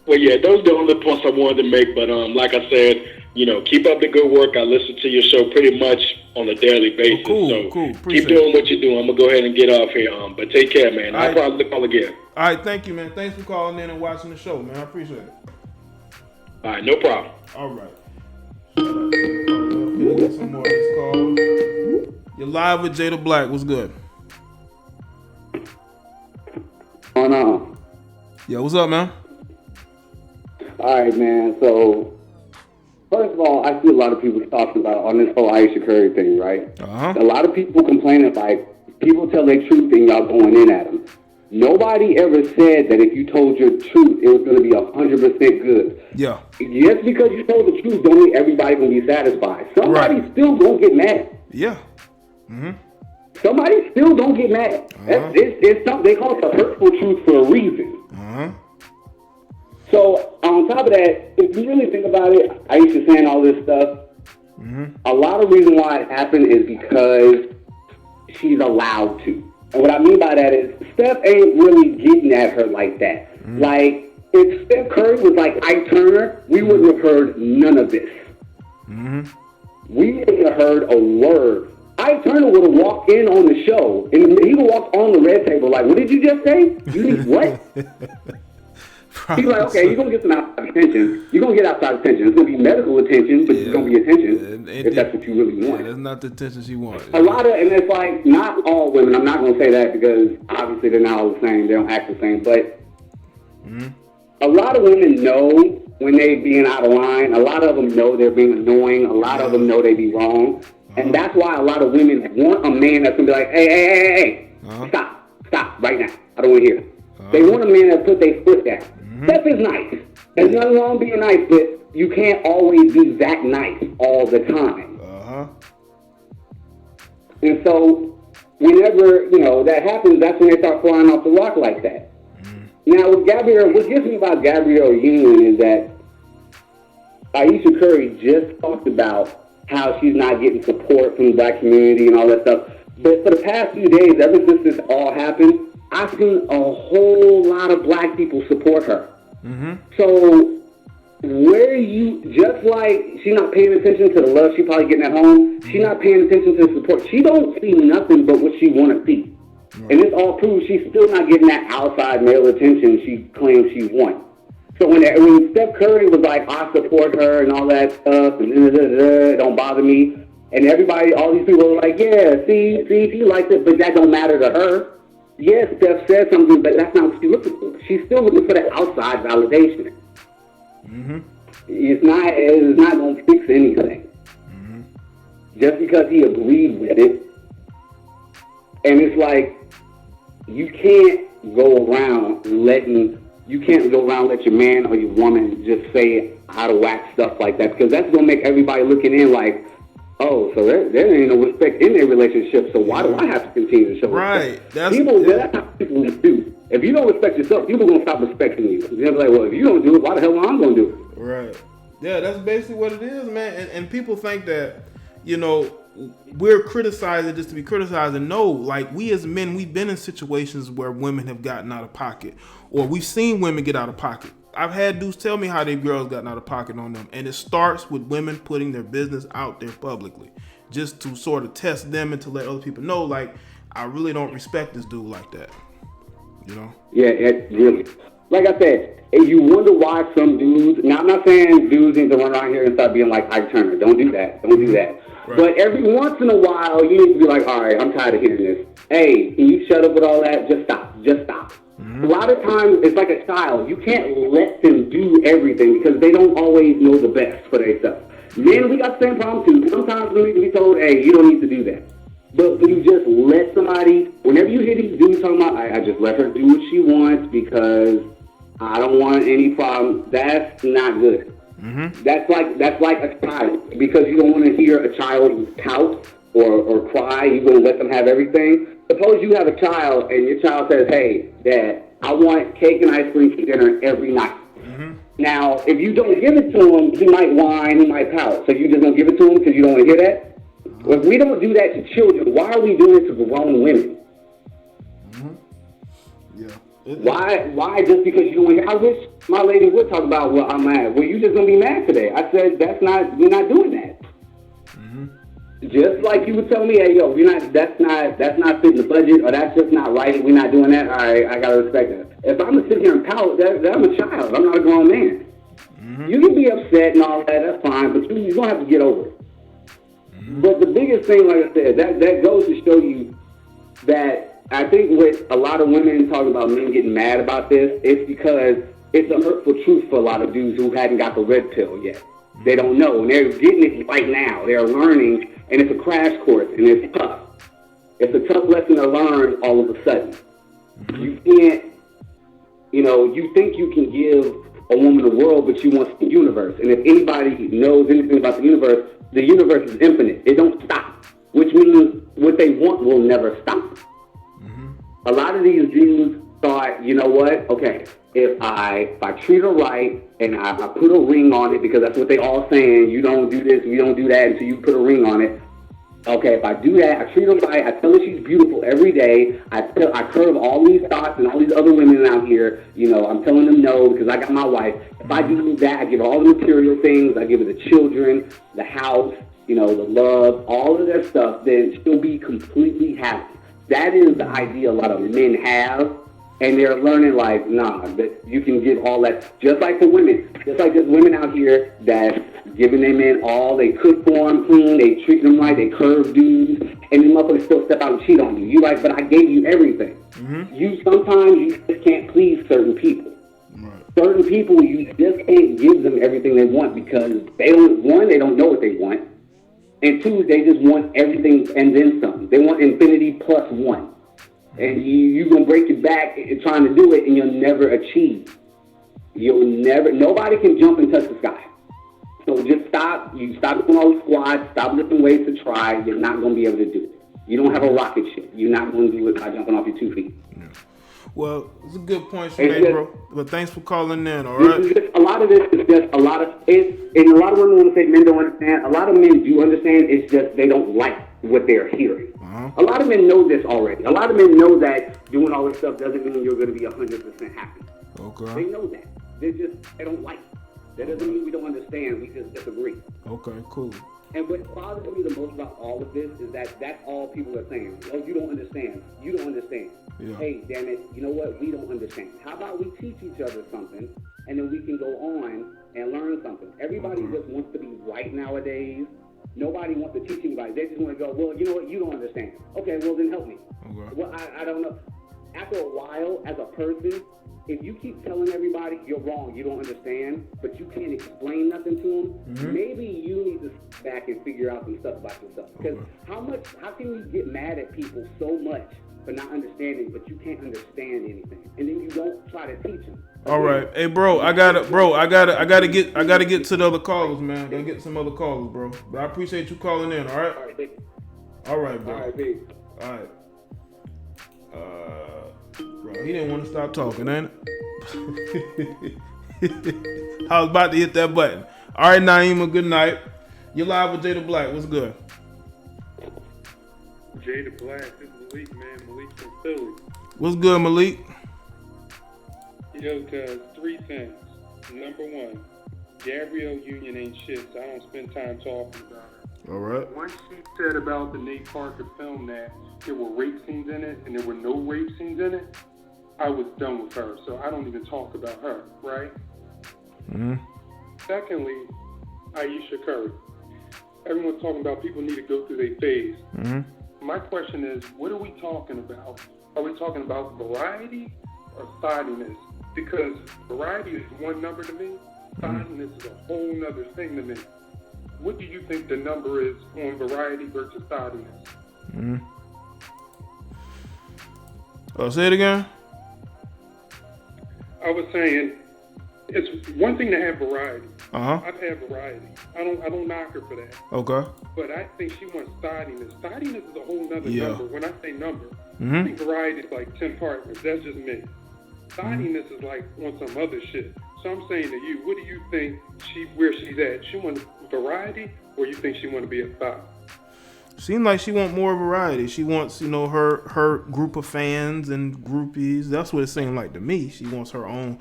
yeah, those are the only points I wanted to make. But like I said, keep up the good work. I listen to your show pretty much on a daily basis. Cool. Keep doing what you're doing. I'm gonna go ahead and get off here. But take care, man. I'll probably call again. All right, thank you, man. Thanks for calling in and watching the show, man. I appreciate it. All right, no problem. All right. Get some more of these calls. You're live with Jada Black. What's good? going on? Yo, what's up, man? All right, man. So, first of all, I see a lot of people talking about on this whole Ayesha Curry thing, right? A lot of people complaining, like, people tell their truth and y'all going in at them. Nobody ever said that if you told your truth, it was going to be 100% good. Yeah. Just because you told the truth, don't mean everybody going to be satisfied. Somebody's still going to get mad. Yeah. Mm-hmm. Somebody still don't get mad. It's something they call it the hurtful truth for a reason. So on top of that, if you really think about it, Ayesha saying all this stuff. A lot of reason why it happened is because she's allowed to. And what I mean by that is Steph ain't really getting at her like that. Like if Steph Curry was like Ike Turner, we wouldn't have heard none of this. We wouldn't have heard a word. Ike Turner would have walked in on the show, and he would walk on the red table like, what did you just say? You need what? He's like, okay, you're going to get some outside attention. You're going to get outside attention. It's going to be medical attention, but it's going to be attention if that's what you really want. That's not the attention she wants. A lot of, and it's like, not all women, I'm not going to say that because obviously they're not all the same. They don't act the same, but a lot of women know when they being out of line. A lot of them know they're being annoying. A lot of them know they be wrong. And that's why a lot of women want a man that's going to be like, hey, stop right now. I don't want to hear it. They want a man that put their foot down. Steph is nice. There's nothing wrong being nice, but you can't always be that nice all the time. And so whenever, that happens, that's when they start flying off the rock like that. Now, with Gabrielle, what gets me about Gabrielle Union is that Ayesha Curry just talked about how she's not getting support from the black community and all that stuff. But for the past few days, ever since this all happened, I've seen a whole lot of black people support her. So just like she's not paying attention to the love she's probably getting at home, she's not paying attention to the support. She don't see nothing but what she want to see. And this all proves she's still not getting that outside male attention she claims she wants. So when Steph Curry was like, I support her and all that stuff, and it don't bother me, and everybody, all these people were like, yeah, see, she likes it, but that don't matter to her. Yes, Steph said something, but that's not what she's looking for. She's still looking for that outside validation. It's not going to fix anything. Just because he agreed with it. And it's like, you can't go around let your man or your woman just say out of whack stuff like that, because that's going to make everybody looking in like, oh, so there ain't no respect in their relationship, so why do I have to continue to show respect? That's how people do. If you don't respect yourself, people are going to stop respecting you. They're like, well, if you don't do it, why the hell am I going to do it? Right. Yeah, that's basically what it is, man. And people think that, we're criticizing just to be criticizing. No, like we as men, we've been in situations where women have gotten out of pocket, or we've seen women get out of pocket. I've had dudes tell me how their girls gotten out of pocket on them, and it starts with women putting their business out there publicly, just to sort of test them and to let other people know, like, I really don't respect this dude like that. Yeah, really. Like I said, you wonder why some dudes. Now, I'm not saying dudes need to run around here and start being like Ike Turner. Don't do that. Right. But every once in a while, you need to be like, all right, I'm tired of hearing this. Hey, can you shut up with all that? Just stop. A lot of times, it's like a child. You can't let them do everything because they don't always know the best for themselves. Men, we got the same problem too. Sometimes we need to be told, hey, you don't need to do that. But when you just let somebody, whenever you hear these dudes talking about, I just let her do what she wants because I don't want any problem, that's not good. That's like a child, because you don't want to hear a child pout or cry. You're going to let them have everything. Suppose you have a child and your child says, hey, Dad, I want cake and ice cream for dinner every night. Now, if you don't give it to him, he might whine, he might pout. So you just don't give it to him because you don't want to hear that? Well, if we don't do that to children, why are we doing it to grown women? Why just because you don't want to hear? I wish my lady would talk about, well, I'm mad. Well, you just going to be mad today. I said, we're not doing that. Just like you would tell me, hey, yo, that's not fitting the budget, or that's just not right, we're not doing that, all right, I gotta respect that. If I'm gonna sit here and pout, I'm a child, I'm not a grown man. You can be upset and all that, that's fine, but you're gonna have to get over it. But the biggest thing, like I said, that goes to show you that I think what a lot of women talking about men getting mad about this, it's because it's a hurtful truth for a lot of dudes who hadn't got the red pill yet. They don't know, and they're getting it right now. They're learning, and it's a crash course, and it's tough. It's a tough lesson to learn all of a sudden. You can't, you think you can give a woman the world, but she wants the universe. And if anybody knows anything about the universe is infinite. It don't stop, which means what they want will never stop. A lot of these dudes thought, you know what? Okay, if I treat her right and I put a ring on it, because that's what they all saying, you don't do this, we don't do that until you put a ring on it. Okay, if I do that, I treat her right, I tell her she's beautiful every day, I curb all these thoughts and all these other women out here, I'm telling them no because I got my wife. If I do that, I give her all the material things, I give her the children, the house, the love, all of that stuff, then she'll be completely happy. That is the idea a lot of men have, and they're learning like, nah, that you can give all that, just like for women. Just like there's women out here that's giving their men all, they cook for them clean, they treat them right, they curve dudes, and then motherfuckers still step out and cheat on you. You like, but I gave you everything. Sometimes you just can't please certain people. Certain people, you just can't give them everything they want because they don't know what they want. And two, they just want everything and then some. They want infinity plus one. And you're going to break your back trying to do it, and you'll never achieve. Nobody can jump and touch the sky. So just stop. You stop doing all the squats, stop lifting weights to try. You're not going to be able to do it. You don't have a rocket ship. You're not going to do it by jumping off your 2 feet. Yeah. Well, it's a good point you made, bro. But thanks for calling in, all right? A lot of this is just and a lot of women want to say men don't understand. A lot of men do understand. It's just they don't like what they're hearing. A lot of men know this already. A lot of men know that doing all this stuff doesn't mean you're going to be 100% happy. Okay. They know that. They don't like it. That doesn't mean we don't understand. We just disagree. Okay, cool. And what bothers me the most about all of this is that that's all people are saying. Oh, you don't understand. You don't understand. Yeah. Hey, damn it. You know what? We don't understand. How about we teach each other something, and then we can go on and learn something. Everybody just wants to be right nowadays. Nobody wants to teach anybody. They just want to go, well, you know what? You don't understand. Okay, well, then help me. Okay. Well, I don't know. After a while, as a person, if you keep telling everybody you're wrong, you don't understand, but you can't explain nothing to them, maybe you need to sit back and figure out some stuff about yourself. Because how can you get mad at people so much for not understanding, but you can't understand anything, and then you don't try to teach them? All right, hey, bro, I gotta get to the other callers, man. Gotta get some other callers, bro. But I appreciate you calling in. All right. All right, bro. All right, big. All right. Bro, he didn't want to stop talking, ain't it? I was about to hit that button. All right, Naima, good night. You're live with Jay the Black. What's good? Jay the Black, this is Malik, man. Malik from Philly. What's good, Malik? Yo, cuz, 3 things. Number 1, Gabrielle Union ain't shit, so I don't spend time talking about her. All right. Once she said about the Nate Parker film that there were rape scenes in it and there were no rape scenes in it, I was done with her, so I don't even talk about her, right? Secondly, Ayesha Curry. Everyone's talking about people need to go through their phase. My question is, what are we talking about? Are we talking about variety or thottiness? Because variety is one number to me, thottiness is a whole nother thing to me. What do you think the number is on variety versus thottiness? Oh, say it again. I was saying, it's one thing to have variety. I've had variety. I don't knock her for that. Okay. But I think she wants thottiness. Thottiness is a whole nother number. When I say number, Mm-hmm. I think variety is like 10 partners. That's just me. Thottiness is like on some other shit. So I'm saying to you, what do you think where she's at? She wants variety, or you think she want to be a thot? Seems like she wants more variety. She wants, her group of fans and groupies. That's what it seemed like to me. She wants her own,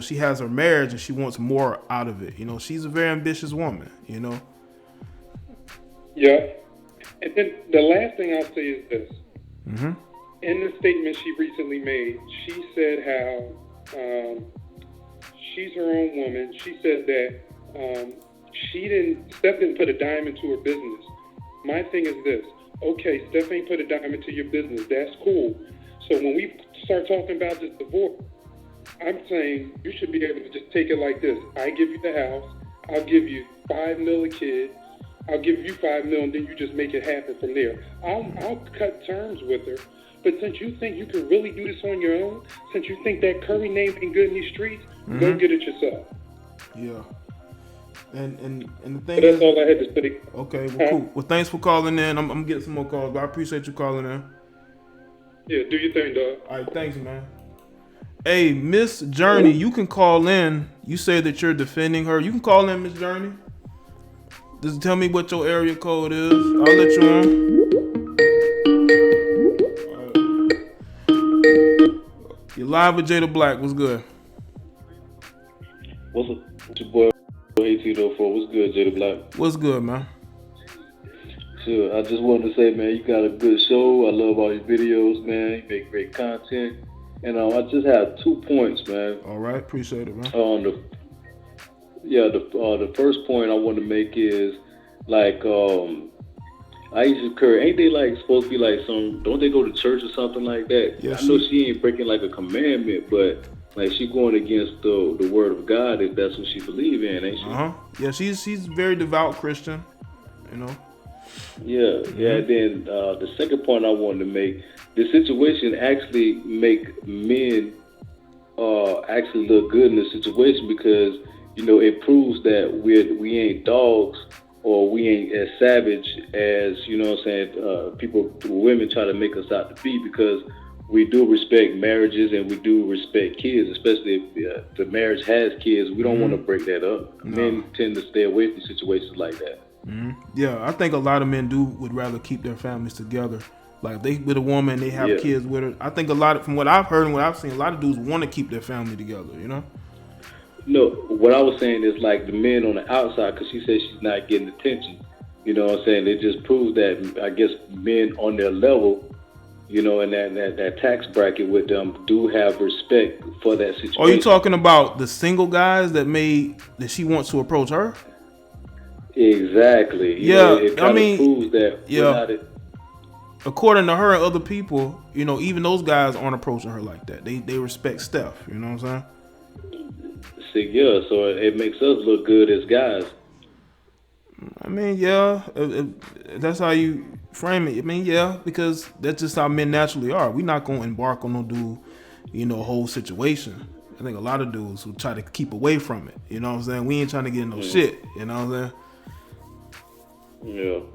she has her marriage and she wants more out of it. She's a very ambitious woman, Yeah. And then the last thing I'll say is this. Mm-hmm. In the statement she recently made, she said how she's her own woman. She said that Steph didn't put a dime into her business. My thing is this. Okay, Steph ain't put a dime into your business. That's cool. So when we start talking about this divorce, I'm saying you should be able to just take it like this. I give you the house. I'll give you $5 million a kid. I'll give you $5 million, then you just make it happen from there. I'll cut terms with her. But since you think you can really do this on your own, since you think that Curry name ain't good in these streets, go get it yourself. Yeah. And the thing But that's all I had to say. Okay, well, cool. Well, thanks for calling in. I'm getting some more calls, but I appreciate you calling in. Yeah, do your thing, dog. All right, thanks, man. Hey, Miss Journey, you can call in. You say that you're defending her. You can call in, Miss Journey. Just tell me what your area code is. I'll let you on. You're live with Jada Black. What's good? What's up? It's your boy 1804. What's good, Jada Black? What's good, man? Sure. I just wanted to say, man, you got a good show. I love all your videos, man. You make great content. And I just have 2 points, man. All right, appreciate it, man. The first point I want to make is like Ayesha Curry, ain't they like supposed to be like don't they go to church or something like that? Yeah, I know she ain't breaking like a commandment, but like she going against the word of God if that's what she believe in, ain't she? Yeah, she's very devout Christian, you know. Yeah. And then the second point I wanted to make, the situation actually make men actually look good in the situation because, you know, it proves that we ain't dogs or we ain't as savage as, you know what I'm saying, women try to make us out to be, because we do respect marriages and we do respect kids, especially if the marriage has kids. We don't want to break that up. No. Men tend to stay away from situations like that. Yeah, I think a lot of men would rather keep their families together. Like if they with a woman, they have kids with her. I think a lot from what I've heard and what I've seen, a lot of dudes want to keep their family together, you know? No, what I was saying is like the men on the outside, because she said she's not getting attention. You know what I'm saying? It just proves that, I guess, men on their level, you know, and that tax bracket with them do have respect for that situation. Are you talking about the single guys that she wants to approach her? Exactly. You know, it proves that according to her and other people, you know, even those guys aren't approaching her like that. They respect Steph, you know what I'm saying? Yeah, so it makes us look good as guys. I mean, yeah, if that's how you frame it. I mean, yeah, because that's just how men naturally are. We're not going to embark on no dude, you know, whole situation. I think a lot of dudes will try to keep away from it. You know what I'm saying? We ain't trying to get in no shit. You know what I'm saying?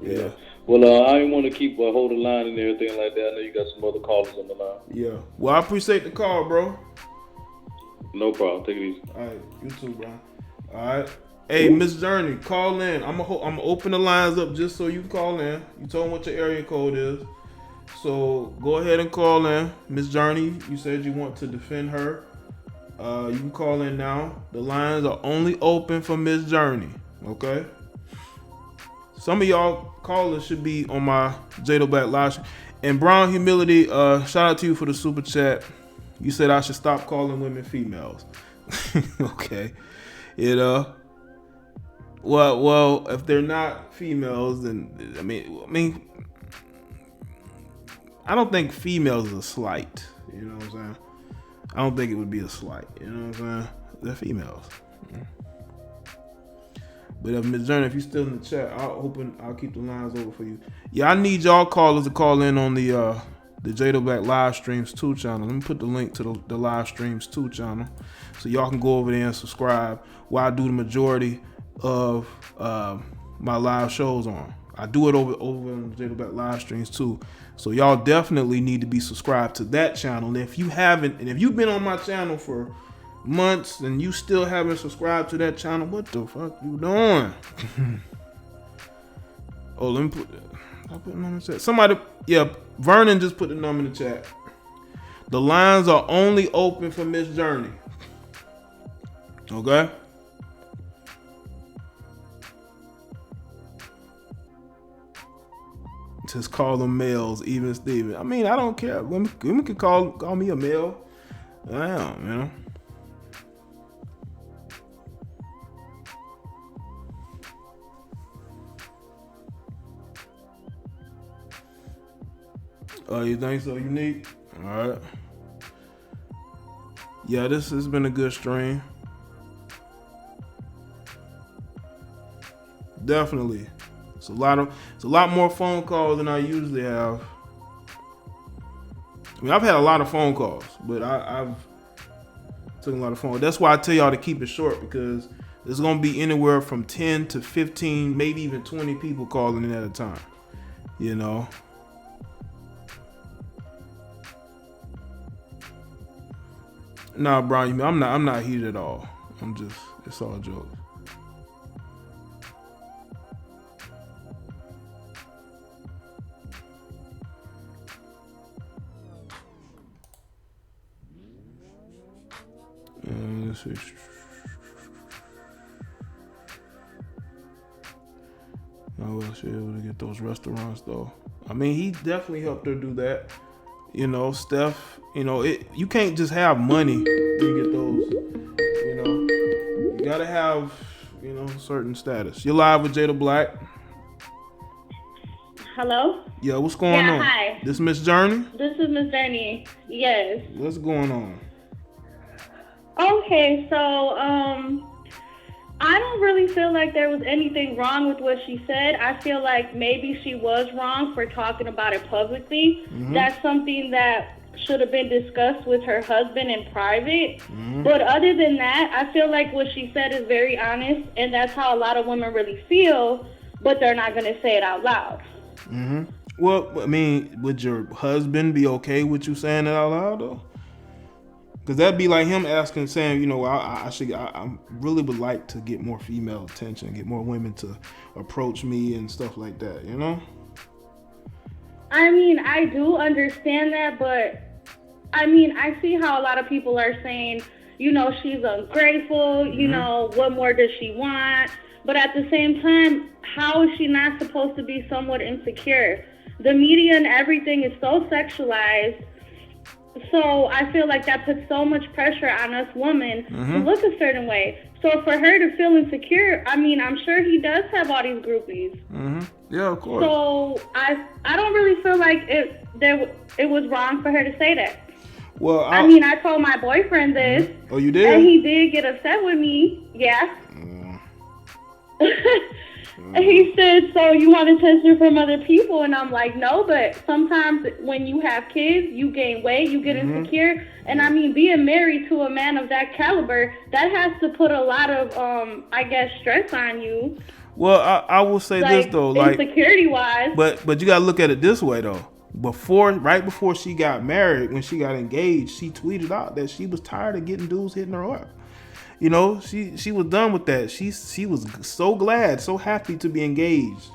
Yeah. Well, I didn't want to keep hold the line and everything like that. I know you got some other callers on the line. Yeah. Well, I appreciate the call, bro. No problem. Take it easy. All right. You too, bro. All right. Hey, Miss Journey, call in. I'm gonna open the lines up just so you can call in. You told them what your area code is. So go ahead and call in. Miss Journey, you said you want to defend her. You can call in now. The lines are only open for Miss Journey. Okay? Some of y'all callers should be on my Jada Black live. And Brown Humility, shout out to you for the super chat. You said I should stop calling women females. Okay. You know. Well, if they're not females, then I mean, I don't think females is a slight. You know what I'm saying? I don't think it would be a slight. You know what I'm saying? They're females. But if Ms. Journey, if you're still in the chat, I'll keep the lines over for you. Yeah, I need y'all callers to call in on the Jada Black Livestreams 2 channel. Let me put the link to the Livestreams 2 channel so y'all can go over there and subscribe while I do the majority of my live shows on. I do it over on Jada Black Livestreams too. So y'all definitely need to be subscribed to that channel. And if you haven't, and if you've been on my channel for months and you still haven't subscribed to that channel, what the fuck you doing? Oh, let me put it in the chat. Somebody, Vernon just put the number in the chat. The lines are only open for Miss Journey. Okay? Just call them males, even Steven. I mean, I don't care. Women can call me a male. Damn, you know. Oh, you think so? Unique? All right. Yeah, this has been a good stream. Definitely. It's a lot more phone calls than I usually have. I mean, I've had a lot of phone calls, but I've taken a lot of phone. That's why I tell y'all to keep it short, because there's gonna be anywhere from 10 to 15, maybe even 20 people calling in at a time. You know. Nah, Brian, I'm not heated at all. It's all jokes. Let's see. How else she able to get those restaurants though? I mean, he definitely helped her do that. You know, Steph. You know, you can't just have money to get those. You know, you gotta have certain status. You're live with Jada Black. Hello? Yeah, what's going on? Hi. This Miss Journey? This is Miss Journey. Yes. What's going on? Okay, so I don't really feel like there was anything wrong with what she said. I feel like maybe she was wrong for talking about it publicly. Mm-hmm. That's something that should have been discussed with her husband in private. Mm-hmm. But other than that, I feel like what she said is very honest, and that's how a lot of women really feel, but they're not going to say it out loud. Mm-hmm. Well, I mean, would your husband be okay with you saying it out loud, though? Because that'd be like him asking, saying, you know, I really would like to get more female attention, get more women to approach me and stuff like that, you know? I mean, I do understand that, but I mean, I see how a lot of people are saying, you know, she's ungrateful, you know, what more does she want? But at the same time, how is she not supposed to be somewhat insecure? The media and everything is so sexualized. So I feel like that puts so much pressure on us women to look a certain way. So for her to feel insecure, I mean, I'm sure he does have all these groupies. Mm-hmm. Yeah, of course. So I don't really feel like it was wrong for her to say that. Well, I mean, I told my boyfriend this. Oh, you did? And he did get upset with me. Yeah. He said, so you want attention from other people? And I'm like, no, but sometimes when you have kids, you gain weight, you get insecure. And I mean, being married to a man of that caliber, that has to put a lot of, I guess, stress on you. Well, I will say this, though. Like, insecurity-wise. But you got to look at it this way, though. Right before she got married, when she got engaged, she tweeted out that she was tired of getting dudes hitting her up. You know, she was done with that. She was so glad, so happy to be engaged,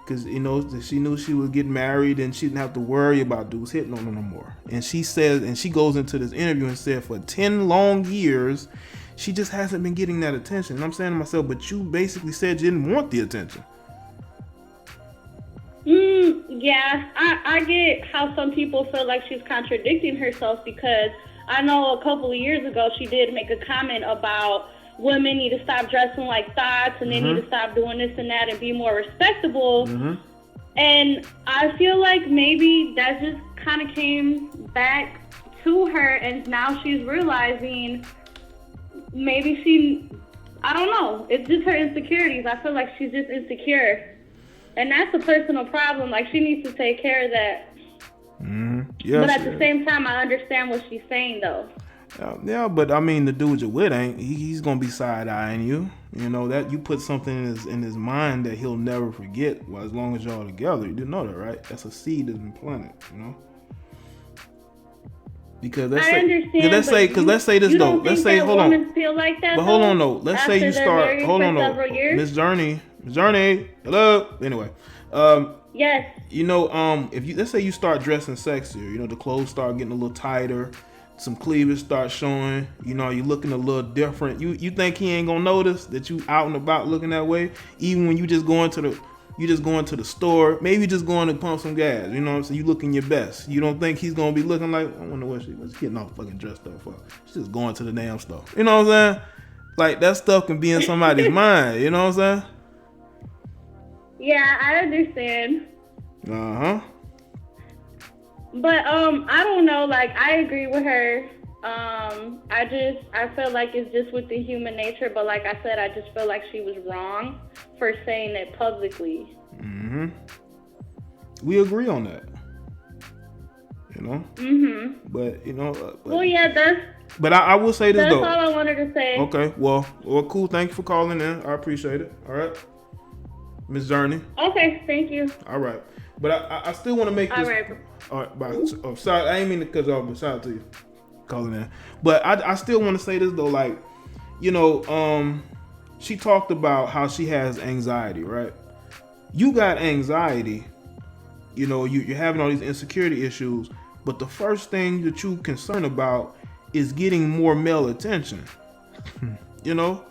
because, you know, she knew she was getting married and she didn't have to worry about dudes hitting on her no more. And she says, and she goes into this interview and said, for 10 long years, she just hasn't been getting that attention. And I'm saying to myself, but you basically said you didn't want the attention. Yeah, I get how some people feel like she's contradicting herself, because I know a couple of years ago she did make a comment about women need to stop dressing like thoughts and they need to stop doing this and that and be more respectable. And I feel like maybe that just kind of came back to her, and now she's realizing maybe I don't know, it's just her insecurities. I feel like she's just insecure, and that's a personal problem. Like, she needs to take care of that. Yes, but at the same time, I understand what she's saying, though. Yeah, but I mean, the dude you're with he's gonna be side-eyeing you. You know, that you put something in his mind that he'll never forget. Well, as long as y'all together, you didn't know that, right? That's a seed that's been planted, you know. Because let's say this though. Let's say, hold on. Feel like that, but hold on though. Let's say you start. Hold on though. Miss Journey. Hello. Anyway. Yes. You know, let's say you start dressing sexier, you know, the clothes start getting a little tighter, some cleavage starts showing, you know, you're looking a little different. You think he ain't gonna notice that you out and about looking that way, even when you just going to the store, maybe just going to pump some gas, you know what I'm saying? You looking your best. You don't think he's gonna be looking like, I wonder what's getting all fucking dressed up for? She's just going to the damn store. You know what I'm saying? Like, that stuff can be in somebody's mind, you know what I'm saying? Yeah, I understand. But I don't know. Like, I agree with her. I feel like it's just with the human nature. But like I said, I just feel like she was wrong for saying it publicly. Mm-hmm. We agree on that. You know. Mm-hmm. But you know. Well, yeah, that's. But I will say this though. That's all I wanted to say. Okay. Well, cool. Thank you for calling in. I appreciate it. All right, Miss Journey. Okay. Thank you. All right. But I still want to make this. All right. All right. Bye. Oh, sorry. I ain't mean to cut you off, but shout out to you calling in. But I still want to say this though. Like, you know, she talked about how she has anxiety, right? You got anxiety. You know, you're having all these insecurity issues. But the first thing that you concerned about is getting more male attention. You know?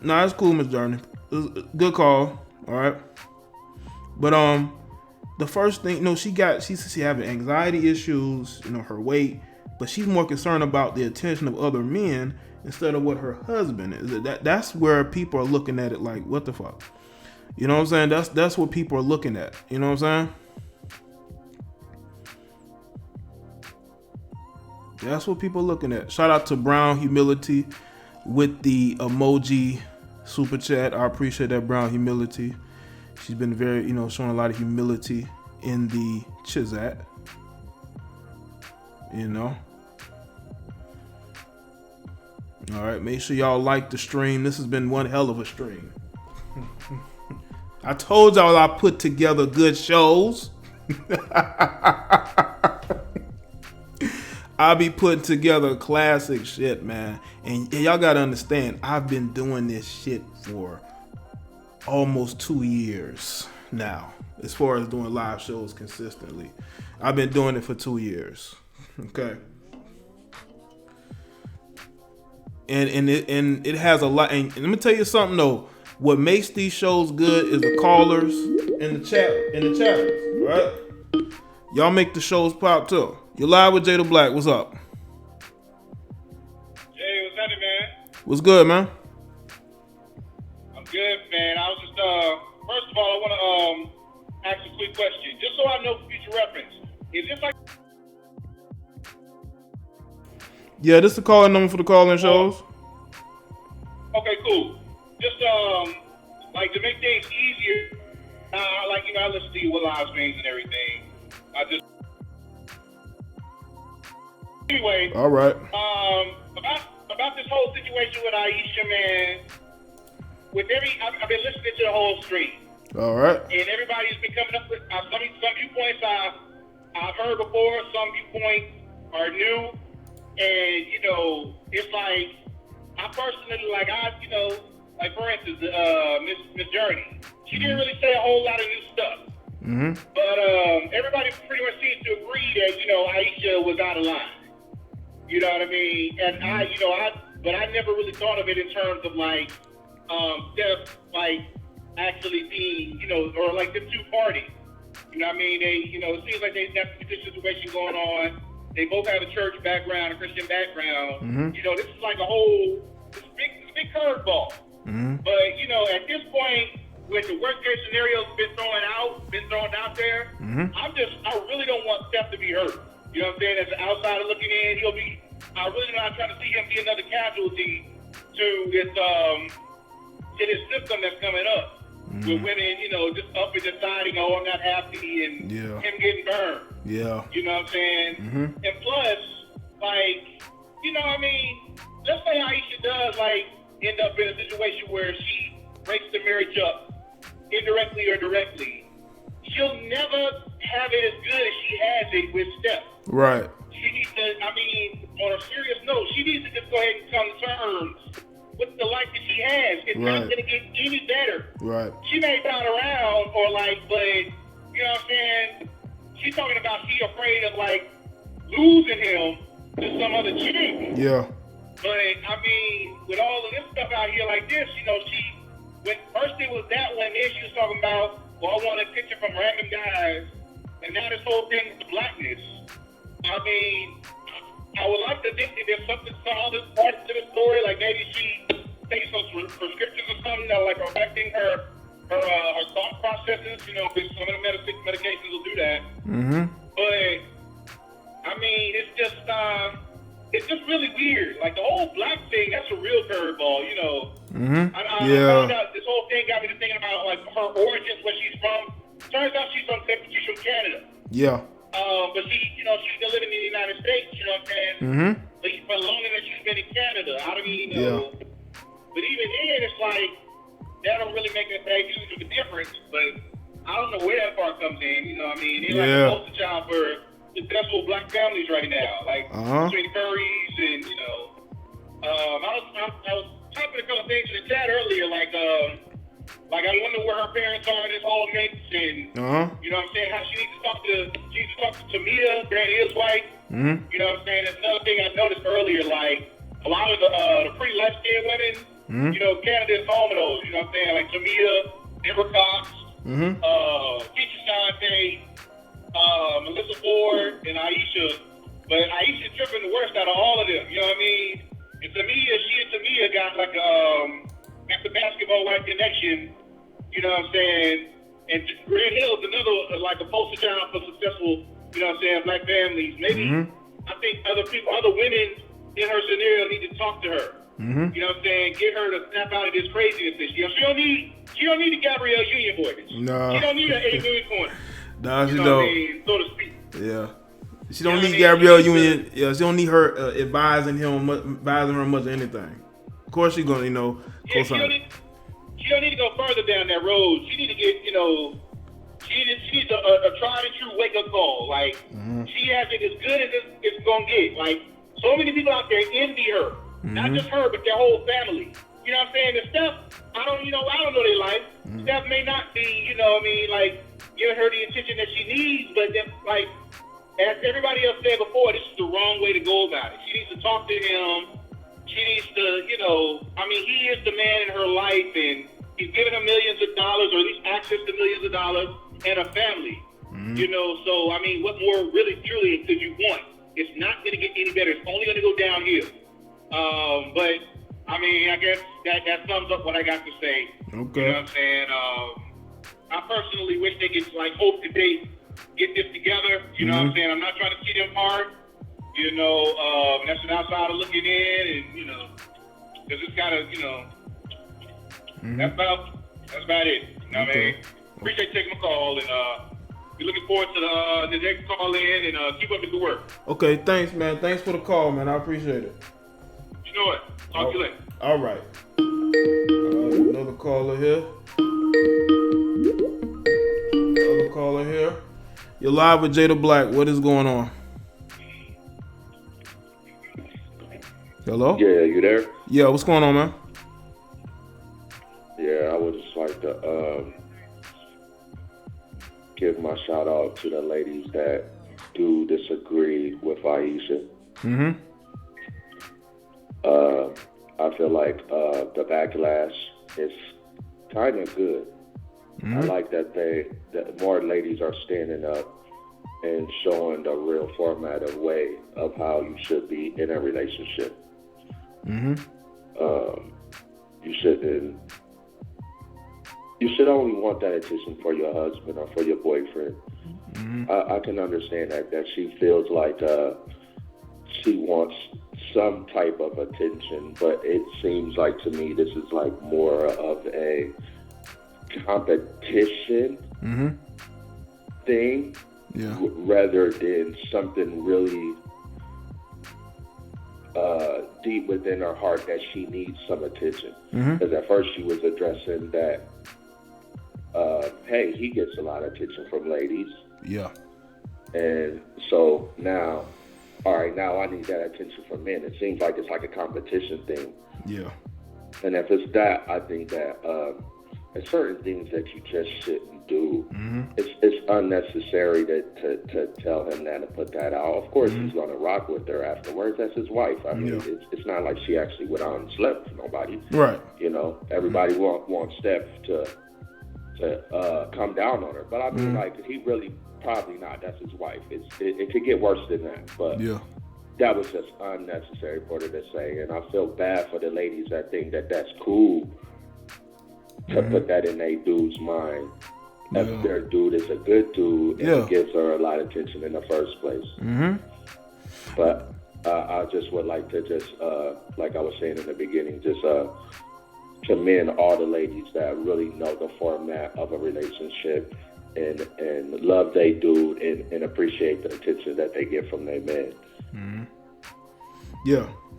Nah, it's cool, Miss Journey. Good call. All right. But the first thing, you know, she's having anxiety issues, you know, her weight, but she's more concerned about the attention of other men instead of what her husband is. That's where people are looking at it like, what the fuck? You know what I'm saying? That's what people are looking at. You know what I'm saying? That's what people are looking at. Shout out to Brown Humility with the emoji super chat. I appreciate that, Brown Humility. She's been very, you know, showing a lot of humility in the Chizat. You know. All right, make sure y'all like the stream. This has been one hell of a stream. I told y'all I put together good shows. I'll be putting together classic shit, man. And y'all gotta understand, I've been doing this shit for almost 2 years now. As far as doing live shows consistently. I've been doing it for 2 years. Okay. And it has a lot. And let me tell you something though. What makes these shows good is the callers in the chat, right? Y'all make the shows pop too. You're live with Jada Black. What's up? Jay, what's happening, man? What's good, man? I'm good, man. I was just, first of all, I want to ask a quick question. Just so I know for future reference. Is this like... Yeah, this is the calling number for the call-in shows. Okay, cool. Just, like, to make things easier, like, you know, I listen to you with live streams and everything. I just... Anyway. All right. About this whole situation with Ayesha, man, I've been listening to the whole stream. All right. And everybody's been coming up with some viewpoints I've heard before, some viewpoints are new. And, you know, it's like, I personally, like for instance, Miss Journey, she didn't really say a whole lot of new stuff. Mm-hmm. But everybody pretty much seems to agree that, you know, Ayesha was out of line. You know what I mean? And but I never really thought of it in terms of like, Steph, like, actually being, you know, or like the two parties. You know what I mean? They, you know, it seems like they have a good situation going on. They both have a church background, a Christian background. Mm-hmm. You know, this is like a whole, this big curveball. Mm-hmm. But, you know, at this point, with the worst case scenarios been thrown out there, mm-hmm. I really don't want Steph to be hurt. You know what I'm saying? As an outsider looking in, I really not trying to see him be another casualty to his system that's coming up. Mm-hmm. With women, you know, just up and deciding, oh, I'm not happy, and him getting burned. Yeah. You know what I'm saying? Mm-hmm. And plus, like, you know what I mean? Let's say Ayesha does, like, end up in a situation where she breaks the marriage up, indirectly or directly. She'll never have it as good as she has it with Steph. Right. She needs to, I mean, on a serious note, she needs to just go ahead and come to terms with the life that she has. It's not going to get any better. Right. She may bounce around or like, but, you know what I'm saying? She's talking about she afraid of like losing him to some other chick. Yeah. But, I mean, with all of this stuff out here like this, you know, when first it was that one, then she was talking about, well, I want a picture from random guys. And now this whole thing with the blackness. I mean, I would like to think that there's some other parts to the story, like maybe she takes some prescriptions or something that like are affecting her thought processes. You know, because some of the medications will do that. But I mean, it's just really weird. Like the whole black thing, that's a real curveball, you know. I found out this whole thing got me to thinking about like her origins, where she's from. Turns out she's from Canada. Yeah. But she's been living in the United States, you know what I'm saying? But for longer than she's been in Canada. I don't even know. But even then, it's like, that don't really make that huge of a difference. But I don't know where that part comes in, you know what I mean? It's like a poster child for successful black families right now. Like, between Currys and, you know. I was typing a couple things in the chat earlier, like I wonder where her parents are in this whole mix, and you know what I'm saying, how she needs to talk to Tamia, Granny Hill's wife. You know what I'm saying? That's another thing I noticed earlier, like a lot of the pretty light-skinned women, you know, Canada is home of those, you know what I'm saying? Like Tamia, Amber Cox, Keisha Shante, Melissa Ford, and Ayesha. But Ayesha tripping the worst out of all of them, you know what I mean? And Tamia got like got the basketball white connection, you know what I'm saying? And Grant Hill's another like a poster child for successful, you know what I'm saying, black families. Maybe I think other women in her scenario need to talk to her. You know what I'm saying? Get her to snap out of this craziness. You know, she don't need the Gabrielle Union voice. No. She don't need an 8 million corner. No, she you know don't. What I mean, so to speak. Yeah. She don't need Gabrielle Union. Yeah, she don't need her advising her much of anything. Of course, she's gonna, she don't need to go further down that road. She need to get, she needs a tried and true wake up call. Like she has it as good as it's gonna get. Like so many people out there envy her, not just her, but their whole family. You know what I'm saying? And Steph, I don't know their life. Steph may not be, like giving her the attention that she needs, but then, like. As everybody else said before, this is the wrong way to go about it. She needs to talk to him. She needs to, he is the man in her life, and he's giving her millions of dollars, or at least access to millions of dollars, and a family. So, what more really, truly could you want? It's not going to get any better. It's only going to go downhill. But, I guess that sums up what I got to say. Okay. You know what I'm saying? I personally wish they could, hope to get this together, you know what I'm saying? I'm not trying to see them hard, that's an outsider looking in, and, because it's got to, that's about it, you know what I mean? Appreciate you taking my call, and we're looking forward to the next call in, and keep up the good work. Okay, thanks, man. Thanks for the call, man. I appreciate it. You know it. Talk to you later. All right. Another caller here. You're live with Jada Black. What is going on? Hello? Yeah, you there? Yeah, what's going on, man? Yeah, I would just like to give my shout out to the ladies that do disagree with Ayesha. I feel like the backlash is kind of good. I like that more ladies are standing up and showing the real format of way of how you should be in a relationship. You should only want that attention for your husband or for your boyfriend. I can understand that she feels like she wants some type of attention, but it seems like to me this is like more of a competition thing rather than something really deep within her heart that she needs some attention. Because at first she was addressing that hey, he gets a lot of attention from ladies, and so now I need that attention from men. It seems like it's like a competition thing, and if it's that, I think that there's certain things that you just shouldn't do. It's unnecessary to tell him that and put that out. Of course, he's going to rock with her afterwards. That's his wife. I mean, it's not like she actually went out and slept with nobody. Right. Everybody wants Steph to come down on her. But I mean, like, he really probably not. That's his wife. It could get worse than that. But that was just unnecessary for her to say. And I feel bad for the ladies that think that that's cool to put that in a dude's mind if their dude is a good dude and gives her a lot of attention in the first place. But I just would like to just, like I was saying in the beginning, just commend all the ladies that really know the format of a relationship and love they dude and appreciate the attention that they get from their men.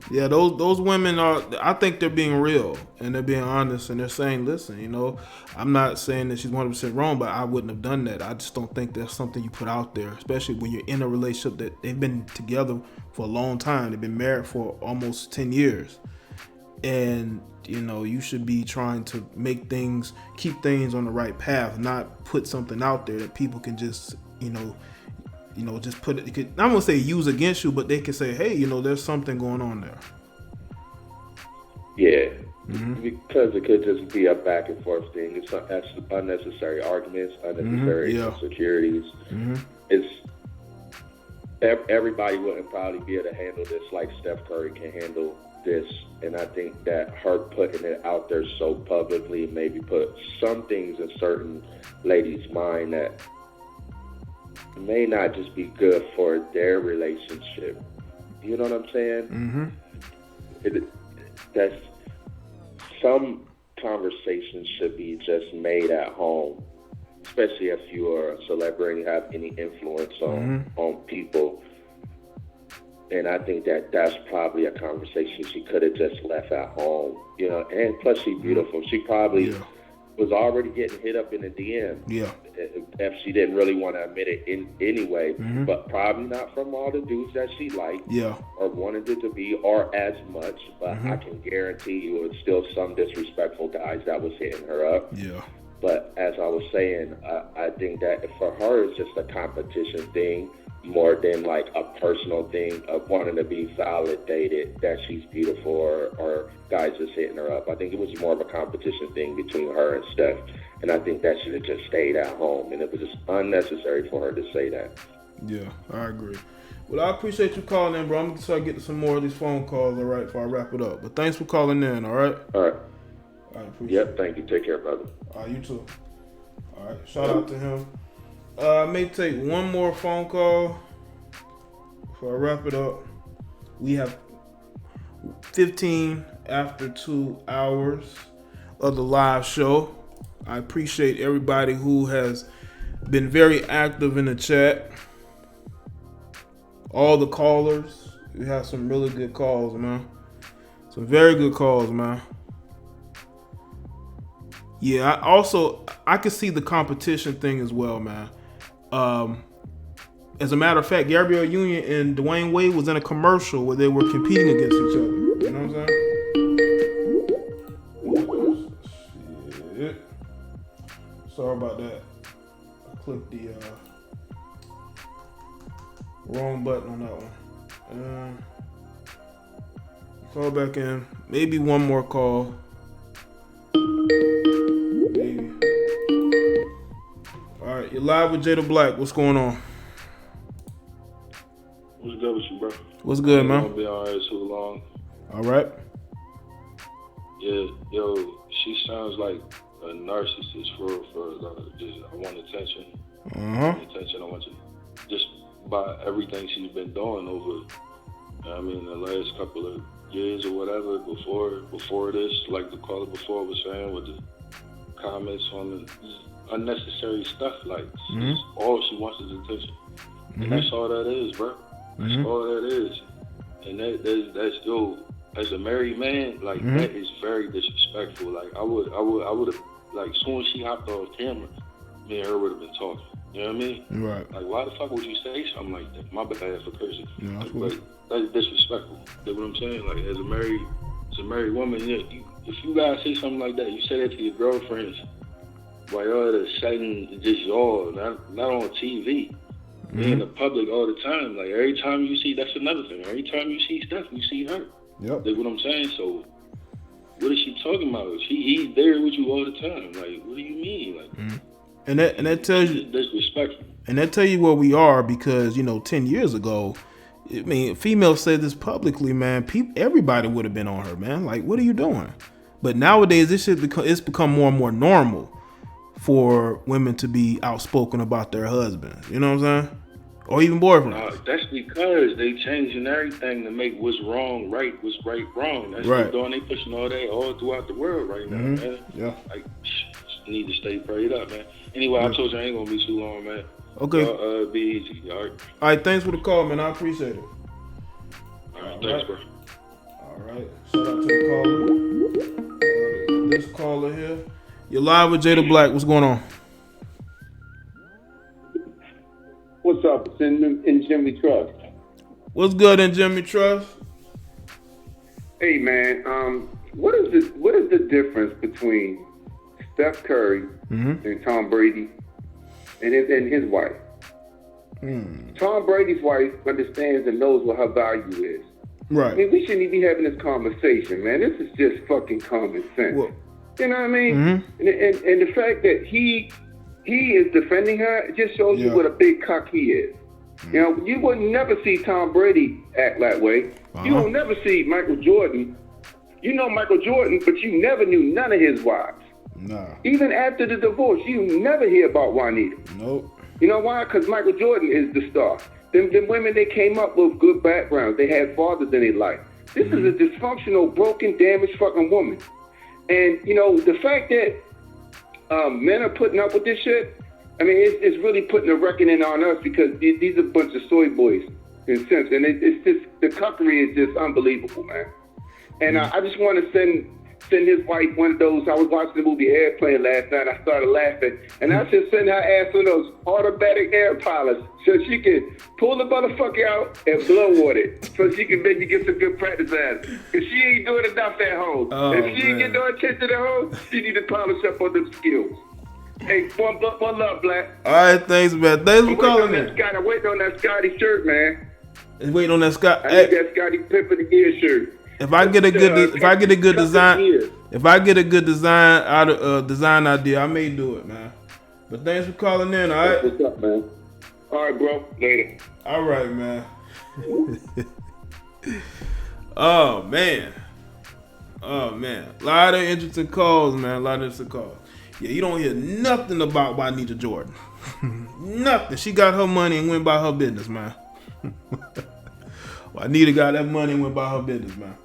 Yeah, those women are, I think they're being real and they're being honest and they're saying, listen, you know, I'm not saying that she's 100% wrong, but I wouldn't have done that. I just don't think that's something you put out there, especially when you're in a relationship that they've been together for a long time. They've been married for almost 10 years. And, you know, you should be trying to keep things on the right path, not put something out there that people can just, just put it, I don't want to say use against you, but they can say, hey, there's something going on there. Yeah, because it could just be a back and forth thing. It's unnecessary arguments, unnecessary insecurities. It's everybody wouldn't probably be able to handle this like Steph Curry can handle this, and I think that her putting it out there so publicly maybe put some things in certain ladies' mind that may not just be good for their relationship. You know what I'm saying? That's some conversations should be just made at home, especially if you are a celebrity, have any influence on people. And I think that that's probably a conversation she could have just left at home, and plus she's beautiful. She probably was already getting hit up in the DM. If she didn't really want to admit it anyway, but probably not from all the dudes that she liked or wanted it to be or as much, but I can guarantee you it's still some disrespectful guys that was hitting her up. But as I was saying, I think that for her it's just a competition thing more than like a personal thing of wanting to be validated that she's beautiful or guys just hitting her up. I think it was more of a competition thing between her and Steph. And I think that should have just stayed at home. And it was just unnecessary for her to say that. Yeah, I agree. Well, I appreciate you calling in, bro. I'm going to try to get to some more of these phone calls, all right, before I wrap it up. But thanks for calling in, all right? All right. I appreciate it. Thank you. Take care, brother. All right, you too. All right, shout out to him. I may take one more phone call before I wrap it up. We have 15 after 2 hours of the live show. I appreciate everybody who has been very active in the chat. All the callers. We have some really good calls, man. Some very good calls, man. Yeah, I can see the competition thing as well, man. As a matter of fact, Gabrielle Union and Dwayne Wade was in a commercial where they were competing against each other. You know what I'm saying? Shit. Sorry about that. I clicked the wrong button on that one. Call back in. Maybe one more call. Maybe. All right, you're live with Jada Black. What's going on? What's good with you, bro? What's good, man? I've been on here too long. All right. Yeah, yo, she sounds like a narcissist for just I want attention. Attention, I want you. Just by everything she's been doing over, the last couple of years or whatever, before this, like the caller before was saying with the comments on the unnecessary stuff, like all she wants is attention. And that's all that is, bro. That's all that is. And that's yo, as a married man, like that is very disrespectful. Like I would have, like as soon as she hopped off camera, me and her would have been talking. You know what I mean? Right. Like why the fuck would you say something like that? My bad for cursing. Yeah, like, that's disrespectful. You know what I'm saying? Like as a married woman, if you guys say something like that, you say that to your girlfriends while y'all at a setting just y'all, not on TV. In the public all the time. Like every time you see, that's another thing. Every time you see Steph, you see her. Yep. That's what I'm saying. So what is she talking about? He's there with you all the time. Like, what do you mean? Like, and that tells you disrespectful. And that tell you where we are because 10 years ago, females said this publicly, man. Everybody would have been on her, man. Like, what are you doing? But nowadays, it's become more and more normal for women to be outspoken about their husbands. You know what I'm saying? Or even boyfriends. That's because they changing everything to make what's wrong right, what's right wrong. That's Right. what they're doing. They pushing all that all throughout the world right now, man. Yeah. Like, need to stay prayed up, man. Anyway, I told you I ain't gonna be too long, man. Okay. Y'all, be easy, all right? All right, thanks for the call, man. I appreciate it. All right, thanks, bro. All right. Shout out to the caller. This caller here. You're live with Jada Black. What's going on? What's up? It's in Jimmy Trust. What's good in Jimmy Trust? Hey man, what is the difference between Steph Curry and Tom Brady and his wife? Tom Brady's wife understands and knows what her value is. Right. I mean, we shouldn't even be having this conversation, man. This is just fucking common sense. You know what I mean? And the fact that he is defending her, it just shows you what a big cock he is. You know, you would never see Tom Brady act that way. You will never see Michael Jordan. You know Michael Jordan, but you never knew none of his wives. Nah. Even after the divorce, you never hear about Juanita. Nope. You know why? Because Michael Jordan is the star. Them women, they came up with good backgrounds. They had fathers in their life. This is a dysfunctional, broken, damaged fucking woman. And, you know, the fact that men are putting up with this shit, I mean, it's really putting a reckoning on us because these are a bunch of soy boys, in a sense. And it's just, the cuckery is just unbelievable, man. And I just want to send his wife one of those. I was watching the movie Airplane last night. I started laughing. And I should send her ass one of those automatic air pilots so she can pull the motherfucker out and blow on it so she can maybe get some good practice at it. Because she ain't doing enough at home. If she ain't getting no attention at home, she need to polish up on them skills. Hey, one love, Black. All right, thanks, man. Thanks for calling in. I'm waiting on that Scotty shirt, man. Waiting on that Scott. I need that Scotty Pippen the Gear shirt. If I get a good, design out of design idea, I may do it, man. But thanks for calling in. All right. What's up, man? All right, bro. Later. All right, man. Oh man. A lot of interesting calls, man. Yeah, you don't hear nothing about Juanita Jordan. Nothing. She got her money and went by her business, man. Juanita got that money and went by her business, man.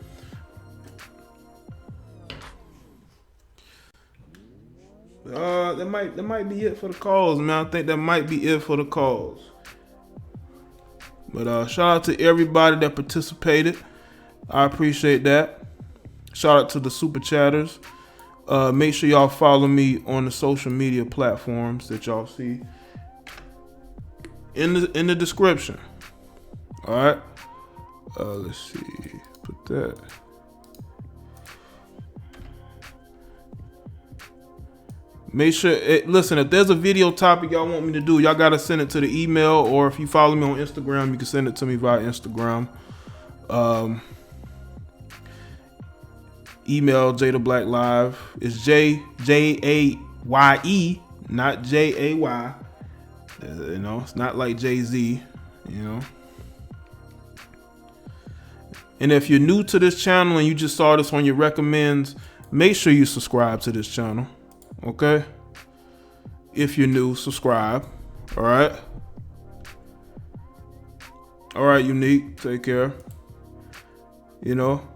That might be it for the calls, man. I think that might be it for the calls. But shout out to everybody that participated. I appreciate that. Shout out to the super chatters. Make sure y'all follow me on the social media platforms that y'all see in the description. All right. Let's see. Put that. Make sure, listen, if there's a video topic y'all want me to do, y'all got to send it to the email, or if you follow me on Instagram, you can send it to me via Instagram. Email Jada Black Live. It's Jaye, not Jay. You know, it's not like Jay-Z, you know. And if you're new to this channel and you just saw this on your recommends, make sure you subscribe to this channel. Okay? If you're new, subscribe. All right? All right, Unique. Take care. You know?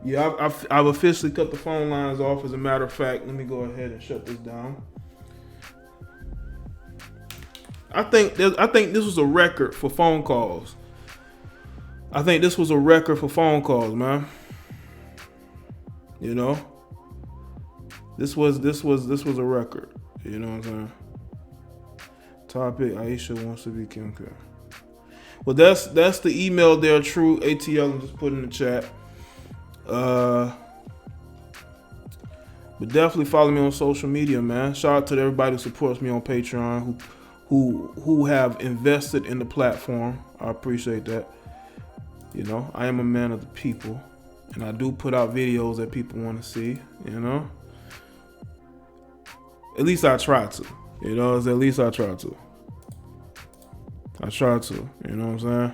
Yeah, I've officially cut the phone lines off. As a matter of fact, let me go ahead and shut this down. I think this was a record for phone calls. I think this was a record for phone calls, man. You know? This was a record. You know what I'm saying? Topic: Ayesha wants to be Kim K. Well, that's the email there. True ATL. I'm just putting in the chat. But definitely follow me on social media, man. Shout out to everybody who supports me on Patreon, who have invested in the platform. I appreciate that. You know, I am a man of the people, and I do put out videos that people want to see. You know. At least I try to. You know, at least I try to. You know what I'm saying?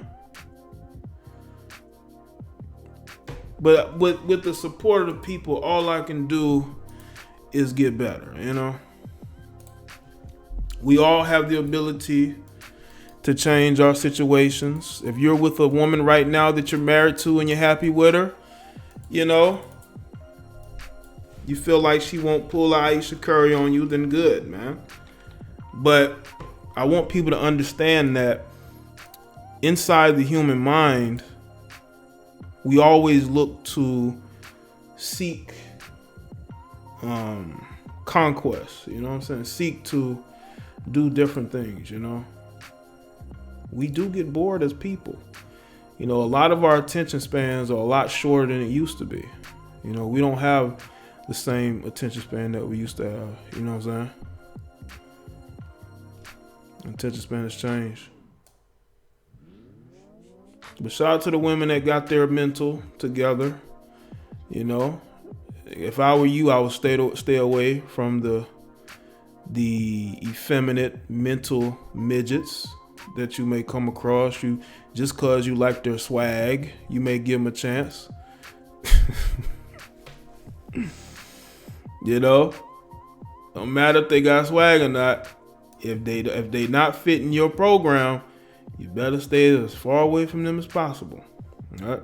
But with the support of the people, all I can do is get better, you know? We all have the ability to change our situations. If you're with a woman right now that you're married to and you're happy with her, you know, you feel like she won't pull Ayesha Curry on you, then good, man. But I want people to understand that inside the human mind, we always look to seek conquest, you know what I'm saying? Seek to do different things, you know? We do get bored as people. You know, a lot of our attention spans are a lot shorter than it used to be. You know, we don't have the same attention span that we used to have, you know what I'm saying? Attention span has changed. But shout out to the women that got their mental together. You know, if I were you, I would stay away from the effeminate mental midgets that you may come across. You just cause you like their swag, you may give them a chance. You know, don't matter if they got swag or not. If they not fitting your program, you better stay as far away from them as possible. All right.